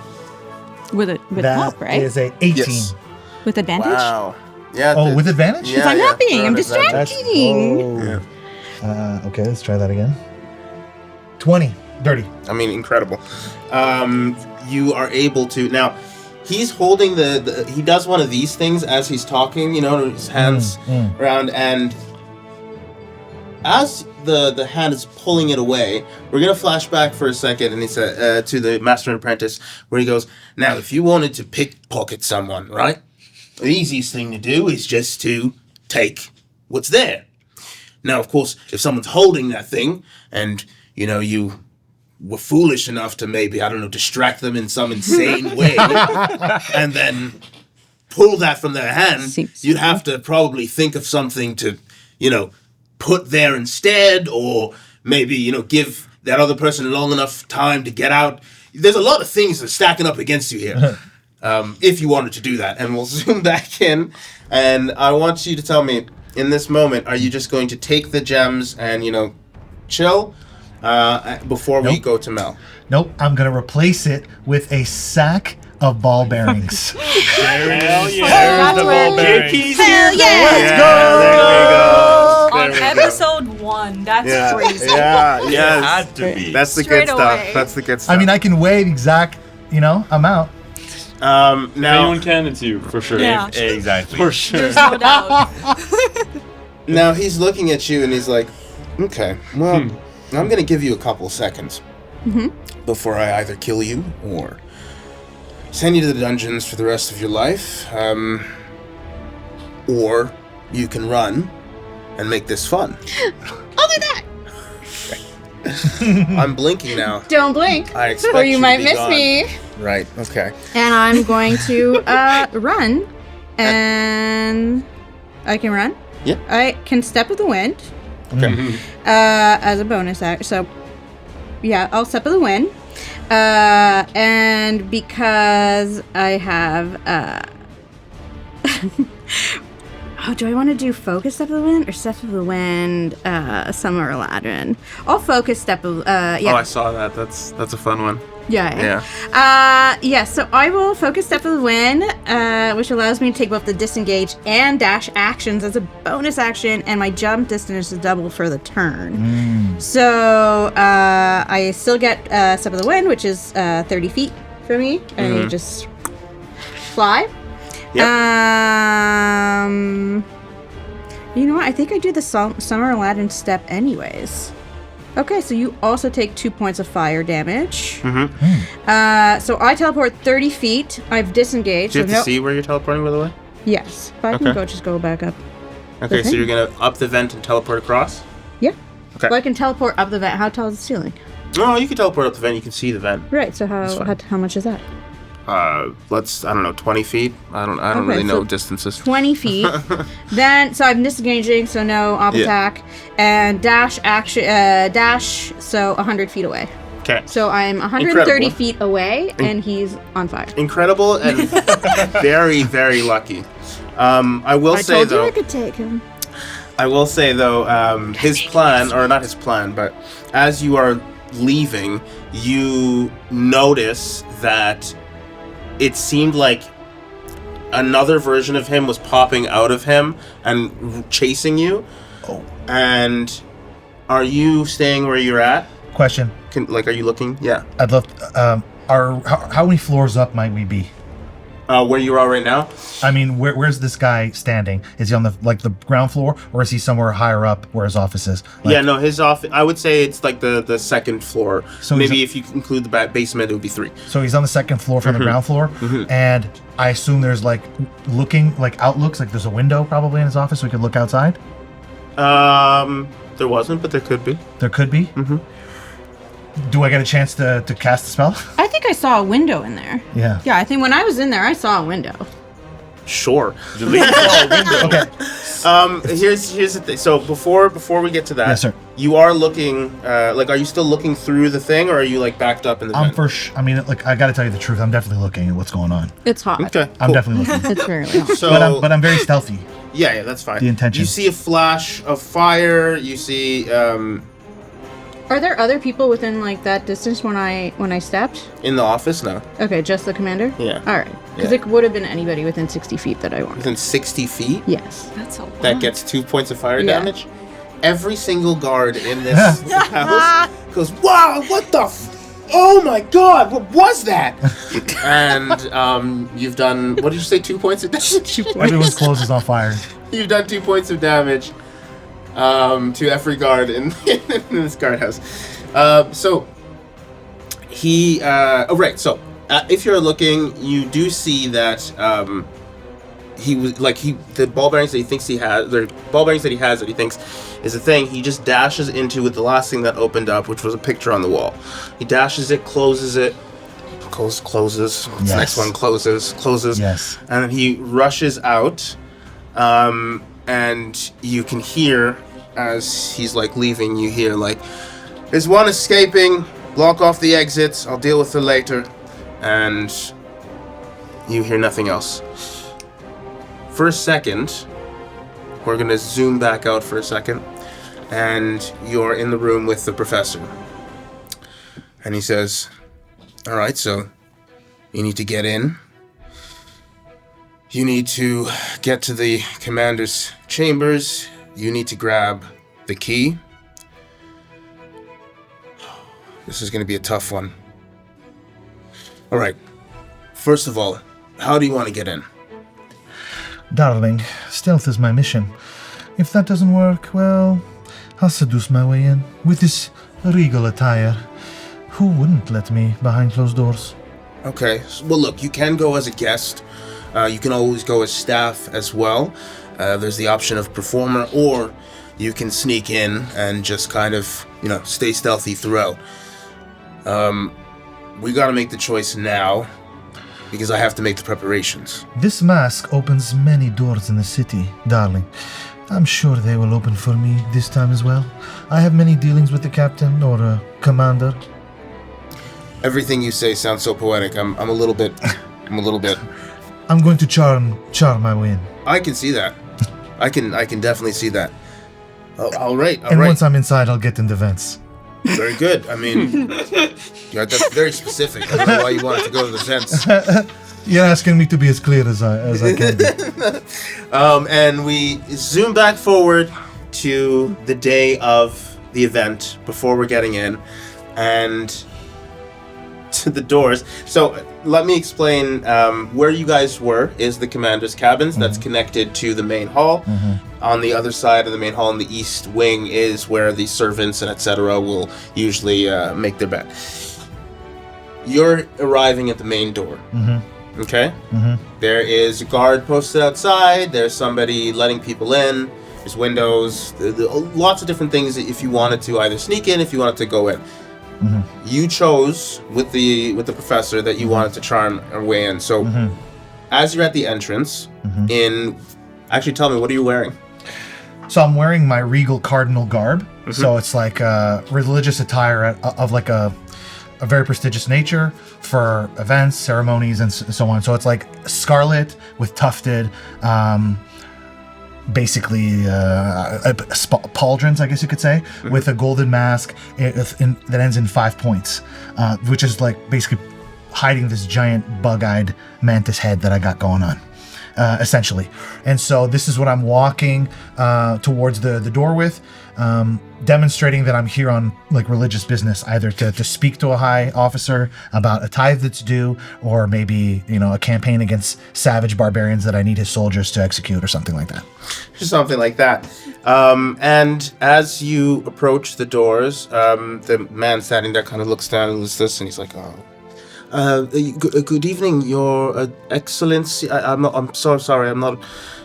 With That help, right? is a 18. Yes. With advantage? Wow. Yeah. Oh, with advantage? Yeah, I'm helping. we're I'm on advantage. distracting. Okay, let's try that again. 20. Dirty. I mean, incredible. You are able to now. He's holding the he does one of these things as he's talking. His hands around, and as the hand is pulling it away, we're gonna flash back for a second, and he said to the master and apprentice, where he goes, "Now, if you wanted to pickpocket someone, right? The easiest thing to do is just to take what's there. Now, of course, if someone's holding that thing, and you were foolish enough to maybe, I don't know, distract them in some insane way, and then pull that from their hand, you'd have to probably think of something to, put there instead, or maybe, give that other person long enough time to get out. There's a lot of things that are stacking up against you here, if you wanted to do that. And we'll zoom back in, and I want you to tell me, in this moment, are you just going to take the gems and, chill before we Nope. go to Mel? Nope, I'm going to replace it with a sack of ball bearings. Hell yeah. That's where JP's Hell yeah! There we go. on episode 1. That's crazy. Yeah, yes. Had to be. That's the Straight good stuff. away. That's the good stuff. I mean, I can weigh the exact, amount. now, Anyone can, it's you, for sure. Yeah. Exactly. For sure. There's no doubt. now he's looking at you and he's like, okay, well, I'm going to give you a couple seconds before I either kill you or send you to the dungeons for the rest of your life, or you can run and make this fun. I'll do that. I'm blinking now. Don't blink, I expect or you to might be miss gone. me. Right, okay. And I'm going to run, and I can run. Yeah. I can step with the wind. Okay. As a bonus act. So, yeah, I'll step with the wind. And because I have Oh, do I want to do Focus Step of the Wind or Step of the Wind, Summer Aladdin? I'll Focus Step of, yeah. Oh, I saw that. That's a fun one. Yeah. So I will Focus Step of the Wind, which allows me to take both the disengage and dash actions as a bonus action, and my jump distance is double for the turn. So I still get Step of the Wind, which is 30 feet for me, and you just fly. Yep. You know what? I think I do the Summer Aladdin step anyways. Okay, so you also take 2 points of fire damage. So I teleport 30 feet. I've disengaged. Do you have to see where you're teleporting, by the way? Yes, but I can just go back up. Okay, so you're gonna up the vent and teleport across? Yeah. Okay. Well, I can teleport up the vent. How tall is the ceiling? No, you can teleport up the vent. You can see the vent. Right. So how much is that? I don't know, 20 feet. I don't really know distances. 20 feet. Then, so I'm disengaging, so no op attack, and dash so 100 feet away. Okay. So I'm 130 feet away, and he's on fire. Incredible and very, very lucky. I told you I could take him. I will say though, his plan, or not his plan, but as you are leaving, you notice that it seemed like another version of him was popping out of him and chasing you. Oh. And are you staying where you're at? Question. Are you looking? Yeah. I'd love. How many floors up might we be? Where you are right now? I mean, where's this guy standing? Is he on the ground floor, or is he somewhere higher up where his office is? His office. I would say it's like the second floor. So maybe if you include the basement, it would be 3. So he's on the second floor from the ground floor, and I assume there's outlooks, like there's a window probably in his office, so we could look outside. There wasn't, but there could be. There could be. Do I get a chance to cast the spell? I think I saw a window in there. Yeah. Yeah, I think when I was in there, I saw a window. Sure. Okay. Here's the thing. So before we get to that, yes, sir. You are looking. Are you still looking through the thing, or are you backed up in the? Vent? I got to tell you the truth. I'm definitely looking at what's going on. It's hot. Okay. I'm definitely looking. It's very hot. So, but I'm very stealthy. Yeah, that's fine. The intention. You see a flash of fire. You see. Are there other people within that distance when I stepped? In the office, no. Okay, just the commander? Yeah. All right. Because it would have been anybody within 60 feet that I wanted. Within 60 feet? Yes. That's a lot. That gets 2 points of fire damage? Every single guard in this house goes, wow, what the oh my god, what was that? And you've done, what did you say, 2 points of damage? Everyone's clothes is on fire. You've done 2 points of damage to every guard in this guardhouse. So if you're looking, you do see that the ball bearings that he thinks he has, the ball bearings that he has that he thinks is a thing, he just dashes into with the last thing that opened up, which was a picture on the wall. He dashes it, closes it, closes. Yes. The next one closes. Yes. And then he rushes out, and you can hear as he's leaving. You hear "There's one escaping. Block off the exits. I'll deal with her later." And you hear nothing else. For a second, we're going to zoom back out for a second, and you're in the room with the professor. And he says, all right, so you need to get in. You need to get to the commander's chambers. You need to grab the key. This is going to be a tough one. All right. First of all, how do you want to get in? Darling, stealth is my mission. If that doesn't work, well, I'll seduce my way in with this regal attire. Who wouldn't let me behind closed doors? Okay. Well, look, you can go as a guest. You can always go as staff as well. There's the option of performer, or you can sneak in and just kind of, stay stealthy throughout. We gotta make the choice now, because I have to make the preparations. This mask opens many doors in the city, darling. I'm sure they will open for me this time as well. I have many dealings with the captain or commander. Everything you say sounds so poetic. I'm a little bit. I'm going to charm my way in. I can see that. I can definitely see that. Oh, all right. And once I'm inside, I'll get in the vents. Very good. I mean, that's very specific. I don't know why you wanted to go to the vents. You're asking me to be as clear as I can be. And we zoom back forward to the day of the event before we're getting in, and to the doors. So let me explain. Where you guys were is the commander's cabins. That's connected to the main hall. On the other side of the main hall in the east wing is where the servants and etc. will usually make their bed. You're arriving at the main door. Okay? There is a guard posted outside. There's somebody letting people in. There's windows. Lots of different things if you wanted to either sneak in, if you wanted to go in. You chose with the professor that you wanted to charm our way in. So as you're at the entrance, actually tell me, what are you wearing? So I'm wearing my regal cardinal garb. So it's like religious attire of like a very prestigious nature for events, ceremonies, and so on. So it's like scarlet with tufted, basically pauldrons, I guess you could say, with a golden mask that ends in 5 points, which is like basically hiding this giant bug-eyed mantis head that I got going on. Essentially. And so this is what I'm walking towards the door with, demonstrating that I'm here on like religious business, either to speak to a high officer about a tithe that's due, or maybe, a campaign against savage barbarians that I need his soldiers to execute or something like that. Something like that. And as you approach the doors, the man standing there kind of looks down and looks this, and he's like, good evening, Your Excellency. I'm so sorry. I'm not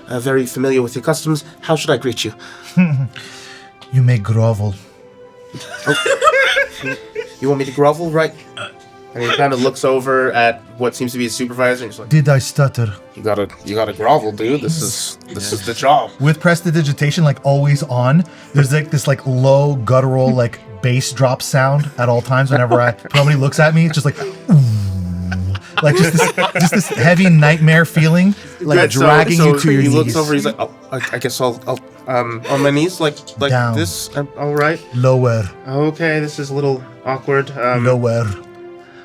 very familiar with your customs. How should I greet you? You may grovel. You want me to grovel, right? And he kind of looks over at what seems to be his supervisor, and he's like, Did I stutter? You gotta grovel, dude. This is the job. With prestidigitation like always on, there's like this like low guttural like bass drop sound at all times whenever somebody looks at me. It's just like, like just this heavy nightmare feeling, like dragging you to your knees. He looks over. He's like, I guess I'll on my knees, like down. This. All right. Lower. Okay, this is a little awkward. Lower.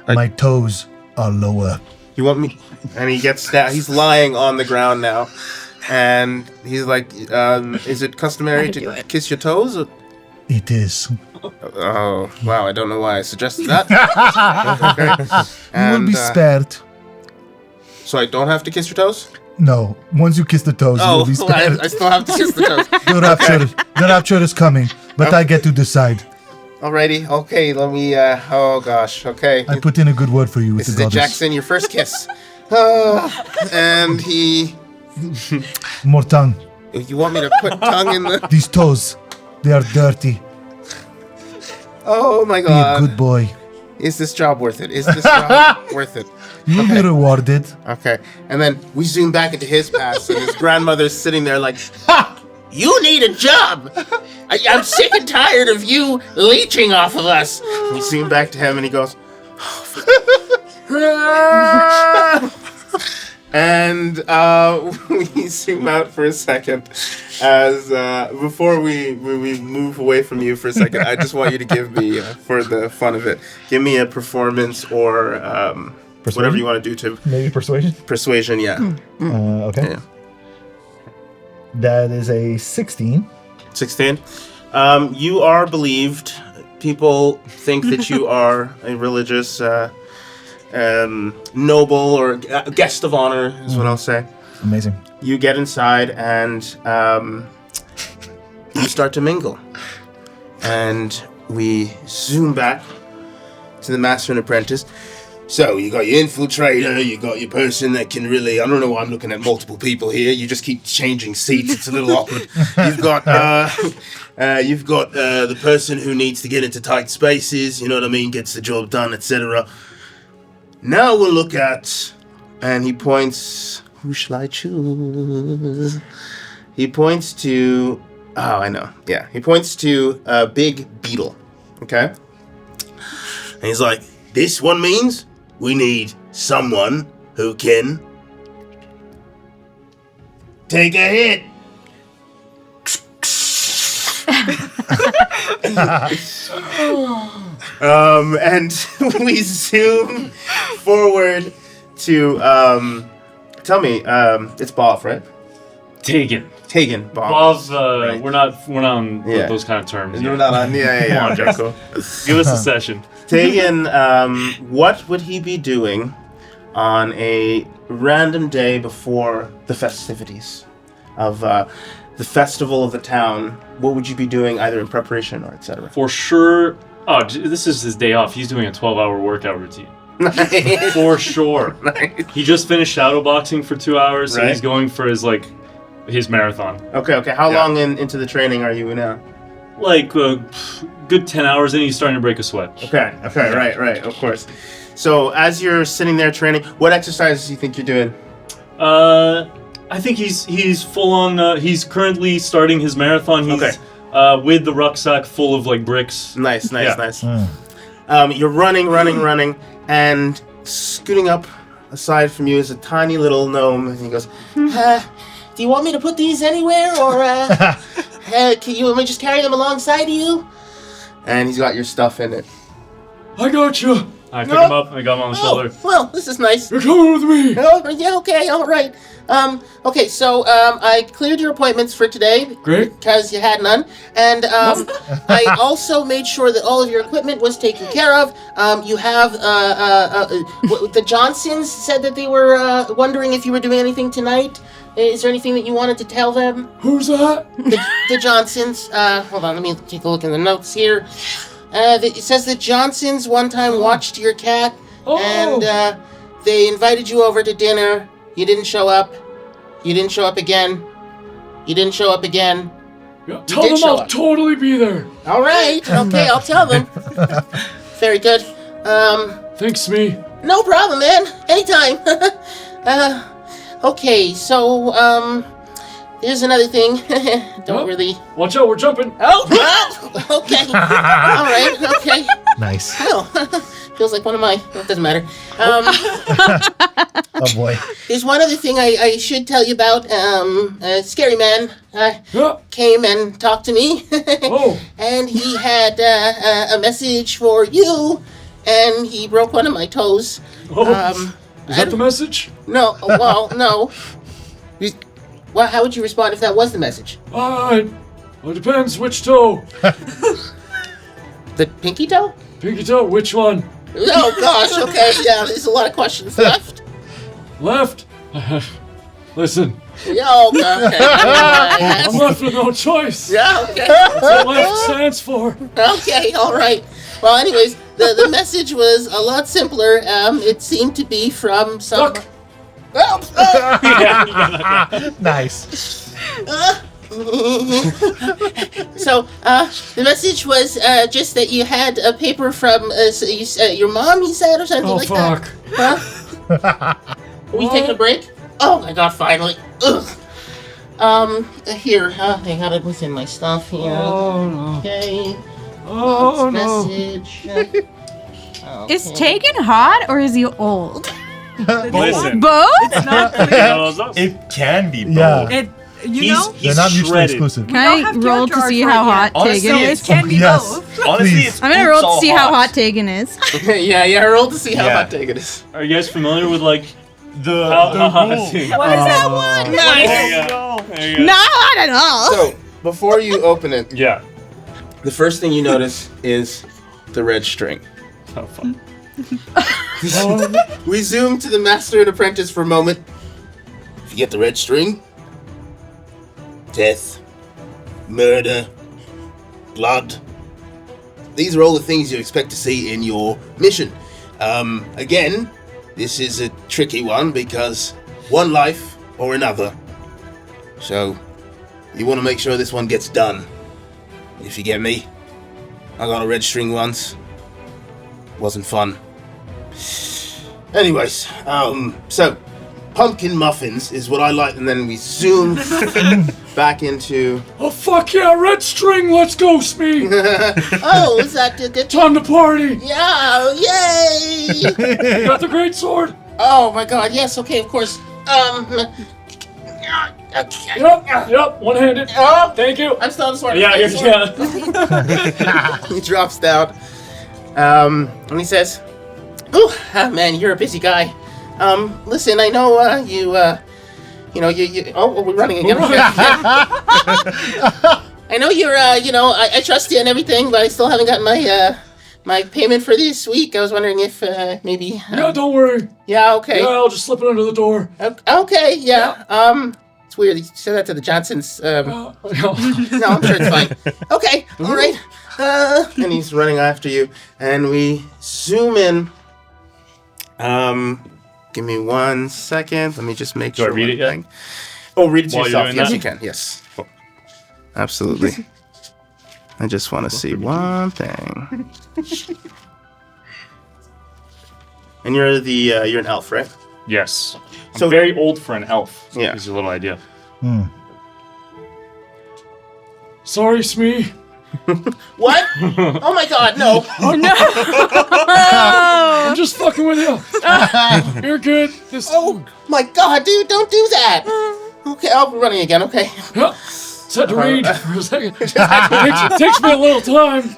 My toes are lower. You want me? And he gets down. He's lying on the ground now, and he's like, "Is it customary to kiss your toes?" Or? It is. Oh, wow, I don't know why I suggested that. Okay. You will be spared. So I don't have to kiss your toes? No. Once you kiss the toes, you will be spared. I still have to kiss the toes. The rapture is coming, but I get to decide. Alrighty, okay, let me, oh gosh, okay. I put in a good word for you with this the is goddess. Jackson, your first kiss. And he... More tongue. You want me to put tongue in the... These toes, they are dirty. Oh my Be god. a good boy. Is this job worth it? Is this job worth it? You will be rewarded. Okay, and then we zoom back into his past, and his grandmother's sitting there like, Ha! You need a job! I'm sick and tired of you leeching off of us! We zoom back to him, and he goes, and we zoom out for a second. As before we move away from you for a second, I just want you to give me, for the fun of it, give me a performance or whatever you want to do to... Maybe persuasion? Persuasion, yeah. Okay. Yeah. That is a 16. 16. You are believed. People think that you are a religious noble or guest of honor, is what I'll say. Amazing. You get inside and you start to mingle. And we zoom back to the master and apprentice. So, you got your infiltrator, you got your person that can really... I don't know why I'm looking at multiple people here. You just keep changing seats. It's a little awkward. You've got the person who needs to get into tight spaces, you know what I mean, gets the job done, etc. Now we'll look at... And he points... Who shall I choose? He points to... Oh, I know. Yeah. He points to a big beetle. Okay? And he's like, this one means... We need someone who can take a hit. And we zoom forward to tell me, it's Bob, right? Taegan. Bob. Right. We're not on Yeah. those kind of terms. We're yet. not on. Yeah. Come on, Okay, Jessica. Give us a session. Taegan, what would he be doing on a random day before the festivities of the festival of the town? What would you be doing, either in preparation or etc.? For sure. Oh, this is his day off. He's doing a 12-hour workout routine. Nice. For sure. Nice. He just finished shadow boxing for 2 hours, so Right. he's going for his marathon. Okay. How Yeah. long into the training are you now? Like a good 10 hours in, he's starting to break a sweat. Okay. Right. Of course. So as you're sitting there training, what exercises do you think you're doing? I think he's full on. He's currently starting his marathon. He's with the rucksack full of like bricks. Nice. Yeah. You're running, and scooting up aside from you is a tiny little gnome, and he goes, do you want me to put these anywhere, or can you want me to just carry them alongside of you? And he's got your stuff in it. I got you. I pick him up and I got him on the shoulder. Well, this is nice. You're coming with me. Oh, yeah, okay, all right. Okay, so I cleared your appointments for today. Great. Because you had none. And I also made sure that all of your equipment was taken care of. You have, the Johnsons said that they were wondering if you were doing anything tonight. Is there anything that you wanted to tell them? Who's that? The Johnsons. Hold on, let me take a look in the notes here. It says the Johnsons one time watched your cat, and they invited you over to dinner. You didn't show up. You didn't show up again. You didn't show up again. Yeah, tell them I'll totally be there. All right. Okay, I'll tell them. Very good. Thanks, me. No problem, man. Anytime. Okay, so here's another thing. Don't really. Watch out, we're jumping. Oh, okay. All right. Okay. Nice. Oh, feels like one of my. It doesn't matter. Oh boy. There's one other thing I should tell you about. Scary Man Yeah. came and talked to me. Oh. And he had a message for you, and he broke one of my toes. Oh. Is that the message? No. Well, no. Well, how would you respond if that was the message? Well, it depends which toe. The pinky toe? Pinky toe, which one? Oh gosh. Okay. Yeah. There's a lot of questions left. Left? Listen, Yeah. Okay. I'm left with no choice. Yeah. Okay. That's what left stands for. Okay, all right. Well, anyways, the message was a lot simpler. It seemed to be from some. Duck. Nice. So, the message was just that you had a paper from your mom, he said, or something Oh, like fuck. that. Huh? Are we taking a break? Oh my god, finally. Ugh. Here, I got it within my stuff here. Oh, no. Okay. Oh, no. Message. Is Taegan hot or is he old? Listen. Both? It's not It can be both. Yeah. He's They're not mutually shredded. exclusive. Can I have roll to character see art how for it hot yet. Honestly, Taegan it's- is? Can be Yes. both. Honestly, Please. it's I'm gonna oops roll to all see how hot Taegan is. yeah, roll to see how Yeah. hot Taegan is. Are you guys familiar with like The how hot rules. is What is that one? There you go. There you go. Not hot at all. So, before you open it, Yeah. the first thing you notice is the red string. Oh, fuck. We zoom to the master and apprentice for a moment. If you get the red string, death, murder, blood. These are all the things you expect to see in your mission. Again, this is a tricky one because one life or another. So, you want to make sure this one gets done. If you get me, I got a red string once. Wasn't fun. Anyways, so pumpkin muffins is what I like, and then we zoom back into. Oh, fuck yeah, red string, let's go, Smee. Oh, is that good? Time to party. Yeah, yay! Got the great sword. Oh my God, yes, okay, of course. Yep, one-handed. Oh, Thank you. I'm still on the sword. Yeah, He drops down. And he says, "Oh, man, you're a busy guy. Listen, I know you. Oh, we're running again. I know you're. I trust you and everything, but I still haven't gotten my payment for this week. I was wondering if maybe. Yeah, don't worry. Yeah. Okay. Yeah, I'll just slip it under the door. Okay. Yeah. It's weird. You said that to the Johnsons. No, I'm sure it's fine. Okay. All right. And he's running after you, and we zoom in. Give me 1 second. Let me just make sure. Do I read it yet? thing. Oh, read it to While you're yourself. doing Yes, that? you can. Yes. Absolutely. I just want to see one thing. And you're you're an elf, right? Yes. I'm So- very old for an elf. So Yeah. that gives you a little idea. Sorry, Smee. What? Oh my God, no! I'm just fucking with you. You're good. This. Oh my God, dude, don't do that! Okay, I'll be running again. Okay. Yeah. Just had to read for a second. Takes me a little time.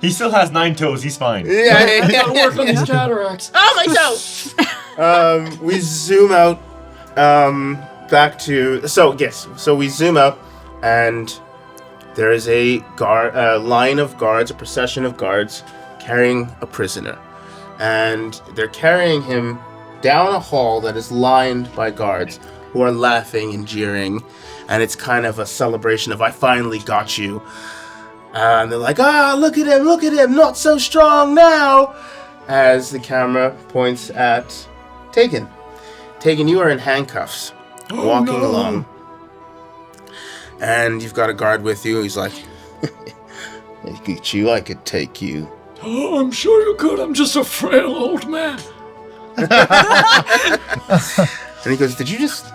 He still has 9 toes. He's fine. Yeah. Gotta work on these cataracts. Oh my toes! We zoom out. Back to so we zoom out, and there is a line of guards, a procession of guards, carrying a prisoner, and they're carrying him down a hall that is lined by guards who are laughing and jeering, and it's kind of a celebration of "I finally got you." And they're like, look at him, not so strong now. As the camera points at Taegan. Taegan, you are in handcuffs, walking along. And you've got a guard with you. He's like, look at you, I could take you. Oh, I'm sure you could. I'm just a frail old man. And he goes, did you just...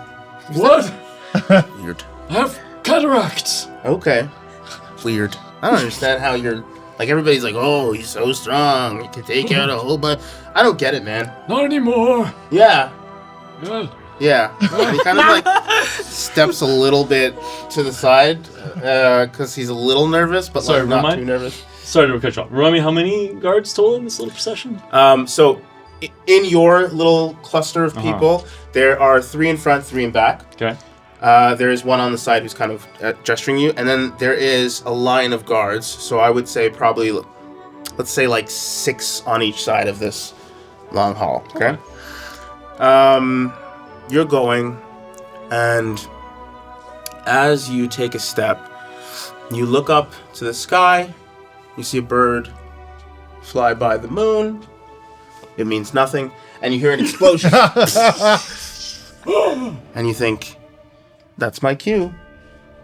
What? Weird. I have cataracts. Okay. Weird. I don't understand how you're... Like, everybody's like, oh, he's so strong. He can take out a whole bunch. I don't get it, man. Not anymore. Yeah. Yeah. Yeah. And he kind of, like, steps a little bit to the side because he's a little nervous, but Sorry, like, not remind- too nervous. Sorry to cut you off. Remind me how many guards total in this little procession? So, in your little cluster of people, there are 3 in front, 3 in back. Okay. There is one on the side who's kind of gesturing you, and then there is a line of guards. So I would say probably, let's say like 6 on each side of this long hall. Okay. You're going, and as you take a step, you look up to the sky. You see a bird fly by the moon. It means nothing, and you hear an explosion, and you think, that's my cue.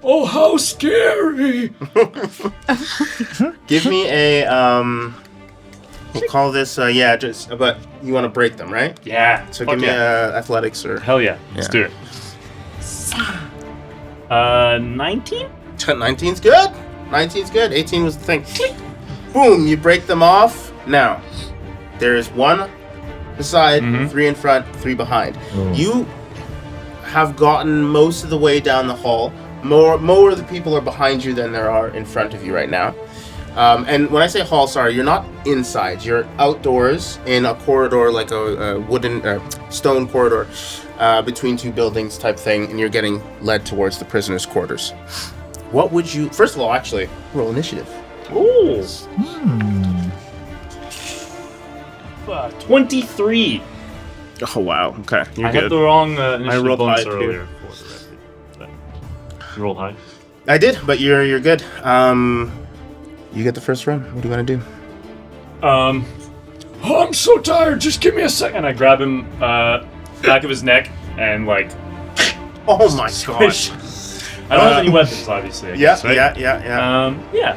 Oh, how scary. Give me a, we'll call this, but you want to break them, right? Yeah. So Fuck give me yeah. athletics or... Hell yeah. Let's do it. 19? 19's good. 19's good. 18 was the thing. Boom, you break them off. Now, there is 1 beside, 3 in front, 3 behind. You have gotten most of the way down the hall. More of the people are behind you than there are in front of you right now. And when I say hall, sorry, you're not inside. You're outdoors in a corridor, like a wooden, stone corridor between 2 buildings type thing, and you're getting led towards the prisoners' quarters. What would you... First of all, actually, roll initiative. Ooh. 23. Oh, wow. Okay, you're I good. had the wrong initiative rolled bonus high, too. earlier. For the rest of it. You rolled high. I did, but you're good. You get the first run. What do you want to do? Oh, I'm so tired. Just give me a second. And I grab him back of his neck and like Oh my squish. gosh. I don't have any weapons, obviously. I guess, right? Yeah. Yeah.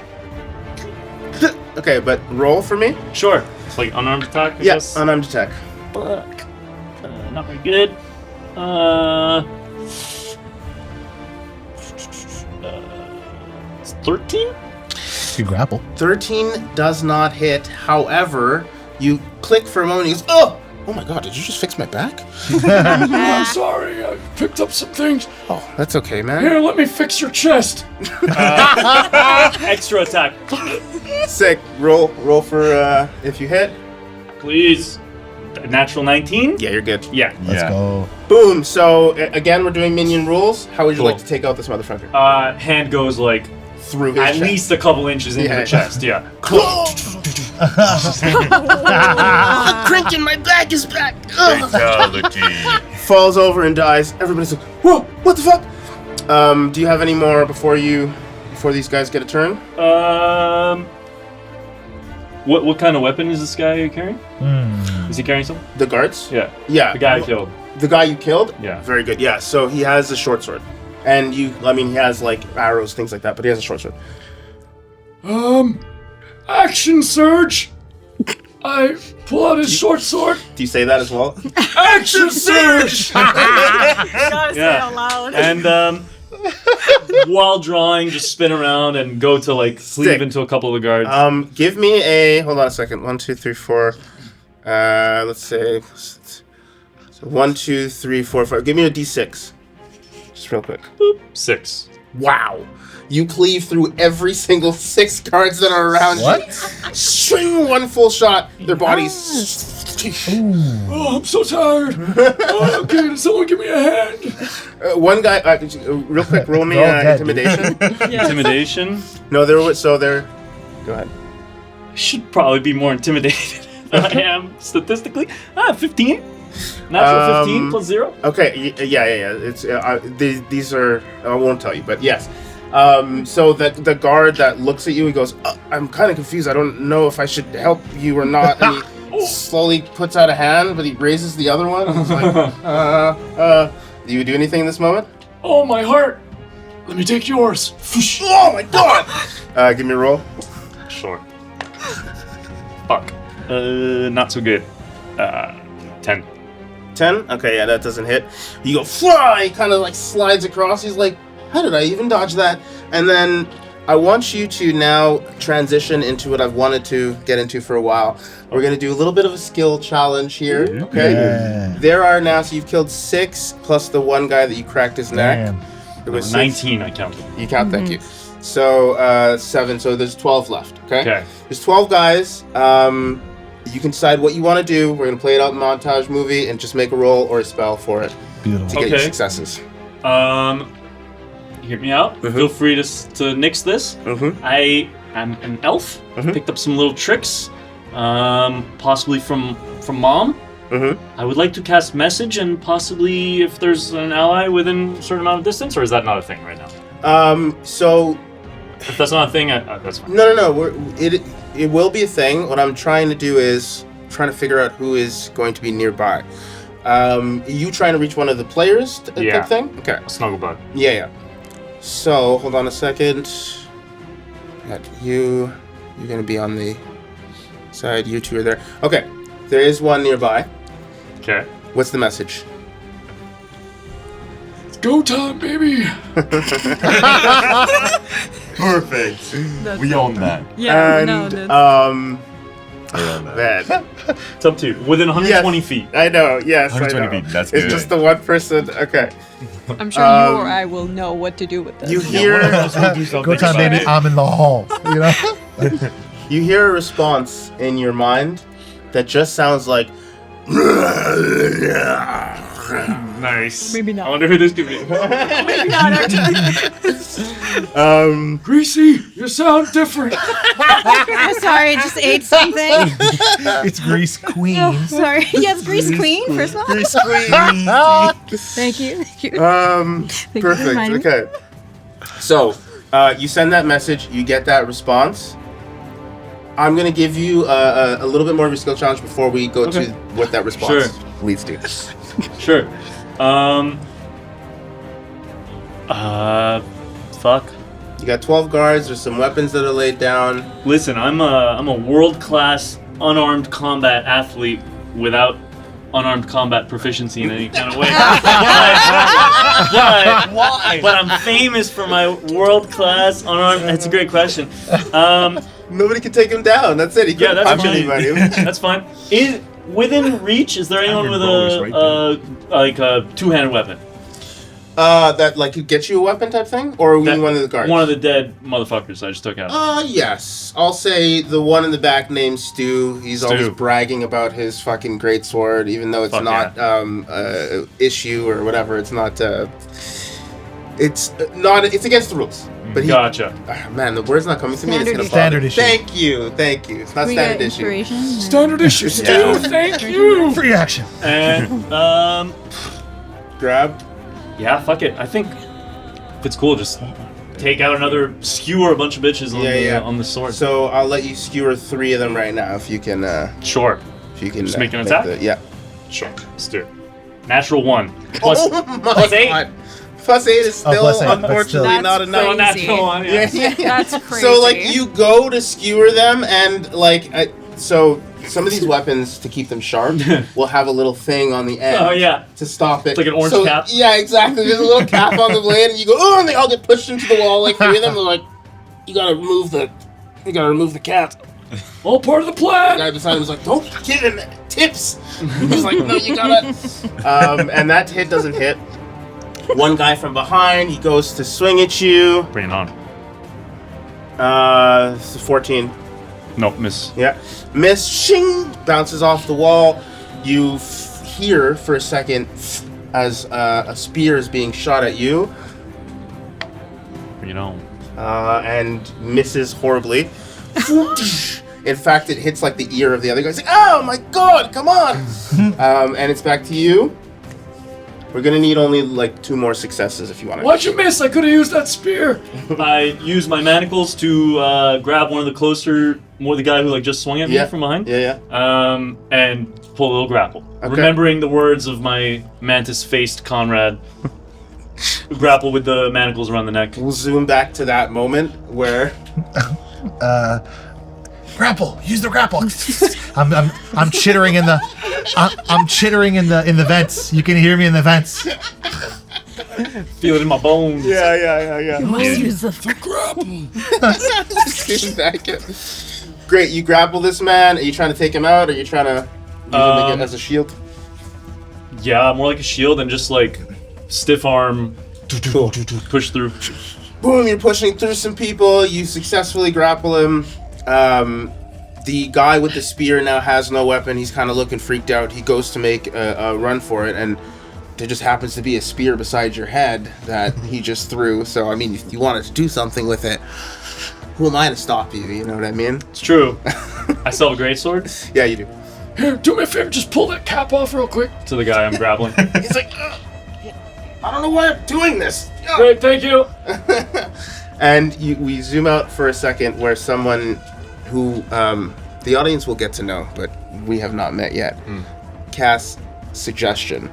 Okay, but roll for me. Sure. It's like unarmed attack. I Yes, guess. unarmed attack. Fuck. Not very good. It's 13? You grapple. 13 does not hit. However, you click for a moment. He goes, oh, Oh my god, did you just fix my back? I'm sorry, I picked up some things. Oh, that's okay, man. Here, let me fix your chest. Extra attack. Sick. Roll for if you hit. Please. Natural 19? Yeah, you're good. Yeah. Let's go. Boom. So again, we're doing minion rules. How would you Cool. like to take out this motherfucker? Hand goes like Through his at chest. least a couple inches into Yeah. the chest. Yeah. Crinking, my back is back. Fatality. Falls over and dies. Everybody's like, whoa, what the fuck? Do you have any more before these guys get a turn? What kind of weapon is this guy carrying? Is he carrying something? The guards? Yeah. Yeah. The guy I killed. The guy you killed? Yeah. Very good. Yeah. So he has a short sword, and he has like arrows, things like that, but he has a short sword. Action surge. I pull out his short sword. Do you say that as well? Action surge. Gotta say it Yeah. out loud. And while drawing, just spin around and go to like Sick. sleeve into a couple of the guards. Give me a. Hold on a second. 1, 2, 3, 4. Let's say. So 1, 2, 3, 4, 5. Give me a D6. Just real quick. 6. Wow. You cleave through every single 6 guards that are around you. Swing one full shot. Their bodies. Oh, I'm so tired. Oh, okay, does someone give me a hand? One guy. Real quick, roll me They're all dead, intimidation. Intimidation. No, they're. Go ahead. I should probably be more intimidated than I am statistically. 15. Natural 15 plus 0. Okay. Yeah. It's these are. I won't tell you, but yes. So the guard that looks at you, he goes, "I'm kind of confused. I don't know if I should help you or not." And he slowly puts out a hand, but he raises the other one. And he's like, Do you do anything in this moment? Oh, my heart. Let me take yours. Oh my god! Give me a roll. Sure. Fuck. Not so good. 10. 10? Okay, yeah, that doesn't hit. You go, fly! He kind of like slides across. He's like, how did I even dodge that? And then I want you to now transition into what I've wanted to get into for a while. We're going to do a little bit of a skill challenge here, okay? Yeah. There are now, so you've killed 6 plus the one guy that you cracked his neck. Damn. It was 19 I counted. You count, thank you. So, 7, so there's 12 left, okay? Okay. There's 12 guys. You can decide what you want to do. We're going to play it out in montage movie and just make a roll or a spell for it to Beautiful. get your Okay. successes. Hear me out. Feel free to nix this. Mm-hmm. I am an elf. Picked up some little tricks, possibly from Mom. Mm-hmm. I would like to cast message and possibly if there's an ally within a certain amount of distance, or is that not a thing right now? So If that's not a thing, that's fine. no. It will be a thing. What I'm trying to do is trying to figure out who is going to be nearby. You trying to reach one of the players Yeah. type thing? Okay. A SnuggleBug. Yeah. So hold on a second. Got you. You're gonna be on the side. You two are there. Okay. There is one nearby. Okay. What's the message? It's go time, baby. Perfect. We own that. Yeah, And no, that's... I own that. man. It's up to you. Within 120 feet. I know. Yes, I 120 know. feet, that's It's good. just the one person. Okay. I'm sure you or I will know what to do with this. You hear. Go time, baby. I'm in the hall. You know. You hear a response in your mind that just sounds like. Nice. Maybe not. I wonder who this could be. Maybe not, actually. Greasy, you sound different. I'm sorry, I just ate something. It's Grease Queen. Oh, sorry. Yes, Grease Queen, first of all. Grease Queen. Thank you. Thank you. Perfect. for reminding me. Okay. So, you send that message. You get that response. I'm gonna give you a little bit more of a skill challenge before we go to what that response leads to. Sure. Fuck. You got 12 guards. There's some weapons that are laid down. Listen, I'm a world-class unarmed combat athlete without unarmed combat proficiency in any kind of way. But I'm famous for my world-class unarmed. That's a great question. Nobody can take him down. That's it. He Yeah, couldn't that's punch fine. anybody. That's fine. Within reach, is there anyone with a two-handed weapon? That like could get you a weapon type thing, or are we one of the guards? One of the dead motherfuckers I just took out. Yes. I'll say the one in the back named Stu. He's always bragging about his fucking great sword, even though it's not issue or whatever. It's not. It's against the rules. But Gotcha. Man, the word's not coming to me. It's gonna Standard issue. Thank you. It's not standard issue. Standard issue, Stu. Thank you. Free action. And Grab. yeah, fuck it. I think if it's cool, just take out another skewer a bunch of bitches on the sword. So I'll let you skewer 3 of them right now if you can. Sure. If you can. Just make an attack? Yeah. Sure. Let's do it. Natural 1. Plus 8. God. Plus 8 is still, plus 8, but unfortunately, still. not enough. So natural 1, yeah. That's crazy. So, like, you go to skewer them, and, like, so some of these weapons, to keep them sharp, will have a little thing on the end. Oh, yeah. To stop it. It's like an orange cap? Yeah, exactly. There's a little cap on the blade, and you go, oh, and they all get pushed into the wall, like 3 of them. They're like, you gotta remove the cap. All part of the The plan. guy beside him was like, don't give him tips. He's like, no, you gotta. And that hit doesn't hit. One guy from behind, he goes to swing at you. Bring it on. 14. Nope, miss. Yeah. Miss, shing, bounces off the wall. You hear for a second as a spear is being shot at you. Bring it on. And misses horribly. In fact, it hits like the ear of the other guy. It's like, oh my god, come on! And it's back to you. We're gonna need only like 2 more successes if you want to. Why'd you miss? I could have used that spear. I use my manacles to grab one of the guy who like just swung at me from behind. Yeah. And pull a little grapple. Okay. Remembering the words of my mantis-faced comrade. Grapple with the manacles around the neck. We'll zoom back to that moment where. Grapple. Use the grapple. I'm chittering in the. I'm chittering in the vents. You can hear me in the vents. Feel it in my bones. Yeah. Use the Great, you grapple this man. Are you trying to take him out? Or are you trying to use him as a shield? Yeah, more like a shield and just like stiff arm. Push through. Boom, you're pushing through some people. You successfully grapple him. The guy with the spear now has no weapon. He's kind of looking freaked out. He goes to make a run for it, and there just happens to be a spear beside your head that he just threw. So, I mean, if you wanted to do something with it, who am I to stop you? You know what I mean? It's true. I still have a greatsword. Yeah, you do. Here, do me a favor. Just pull that cap off real quick. To the guy I'm grappling. He's like, I don't know why I'm doing this. Great, thank you. And we zoom out for a second where someone who the audience will get to know, but we have not met yet, casts suggestion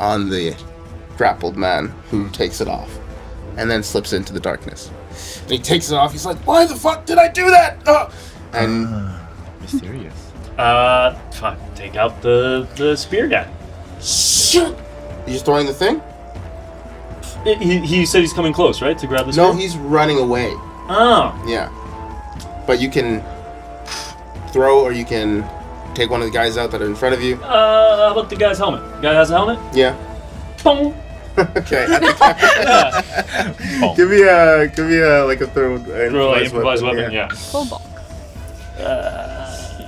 on the grappled man who takes it off and then slips into the darkness. And he takes it off. He's like, why the fuck did I do that? And Mysterious. Fuck, take out the spear guy. Shit! He's throwing the thing? He said he's coming close, right? To grab the spear? No, he's running away. Oh. Yeah. But you can throw or you can take one of the guys out that are in front of you. How about the guy's helmet? Guy has a helmet? Yeah. Boom. Okay. Give me a like a throw improvised weapon, yeah. Full bulk.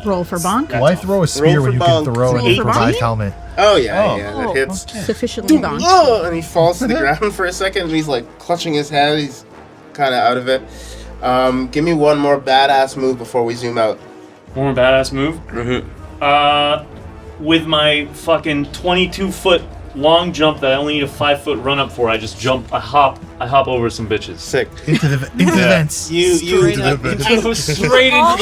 Roll for bonk. Why throw a spear when you can throw an Roll for improvised bonk? helmet? Oh yeah, that hits. Sufficiently bonk. Oh, and he falls to the ground for a second, and he's like clutching his head. He's kind of out of it. Give me one more badass move before we zoom out. One more badass move? Mm-hmm. With my fucking 22-foot long jump that I only need a 5-foot run up for, I just jump, I hop over some bitches. Sick. Into the vents. Straight into the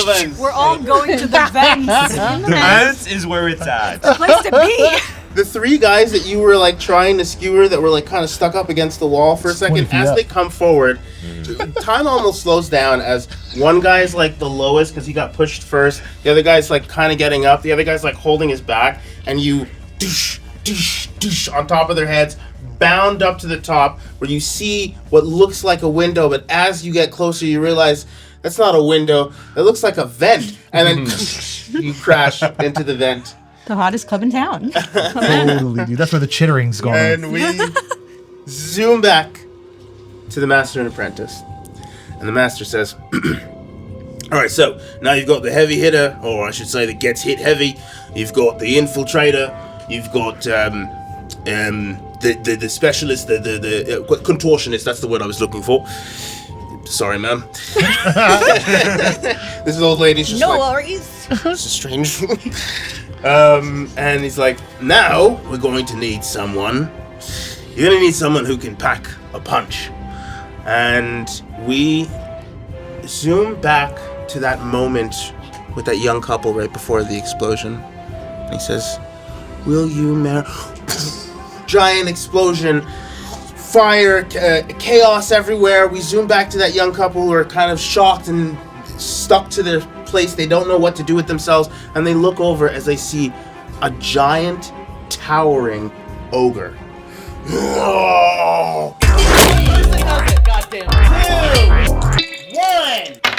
vents. We're all going to the vents. Vents is where it's at. Place to be. The 3 guys that you were like trying to skewer that were like kind of stuck up against the wall for a second, as they come forward, time almost slows down as one guy's like the lowest because he got pushed first. The other guy's like kind of getting up. The other guy's like holding his back, and you on top of their heads, bound up to the top where you see what looks like a window, but as you get closer, you realize that's not a window. It looks like a vent, and then you crash into the vent. The hottest club in town. Totally, dude. That's where the chittering's going. And we zoom back to the master and apprentice. And the master says, alright, so now you've got the heavy hitter, or I should say that gets hit heavy. You've got the infiltrator. You've got the specialist, the contortionist. That's the word I was looking for. Sorry, ma'am. This old lady's just No like, worries. this is strange. And he's like, now we're going to need someone. You're going to need someone who can pack a punch. And we zoom back to that moment with that young couple right before the explosion. And he says, will you marry... Giant explosion, fire, chaos everywhere. We zoom back to that young couple who are kind of shocked and stuck to their place. They don't know what to do with themselves. And they look over as they see a giant, towering ogre. Oh! 2, 1.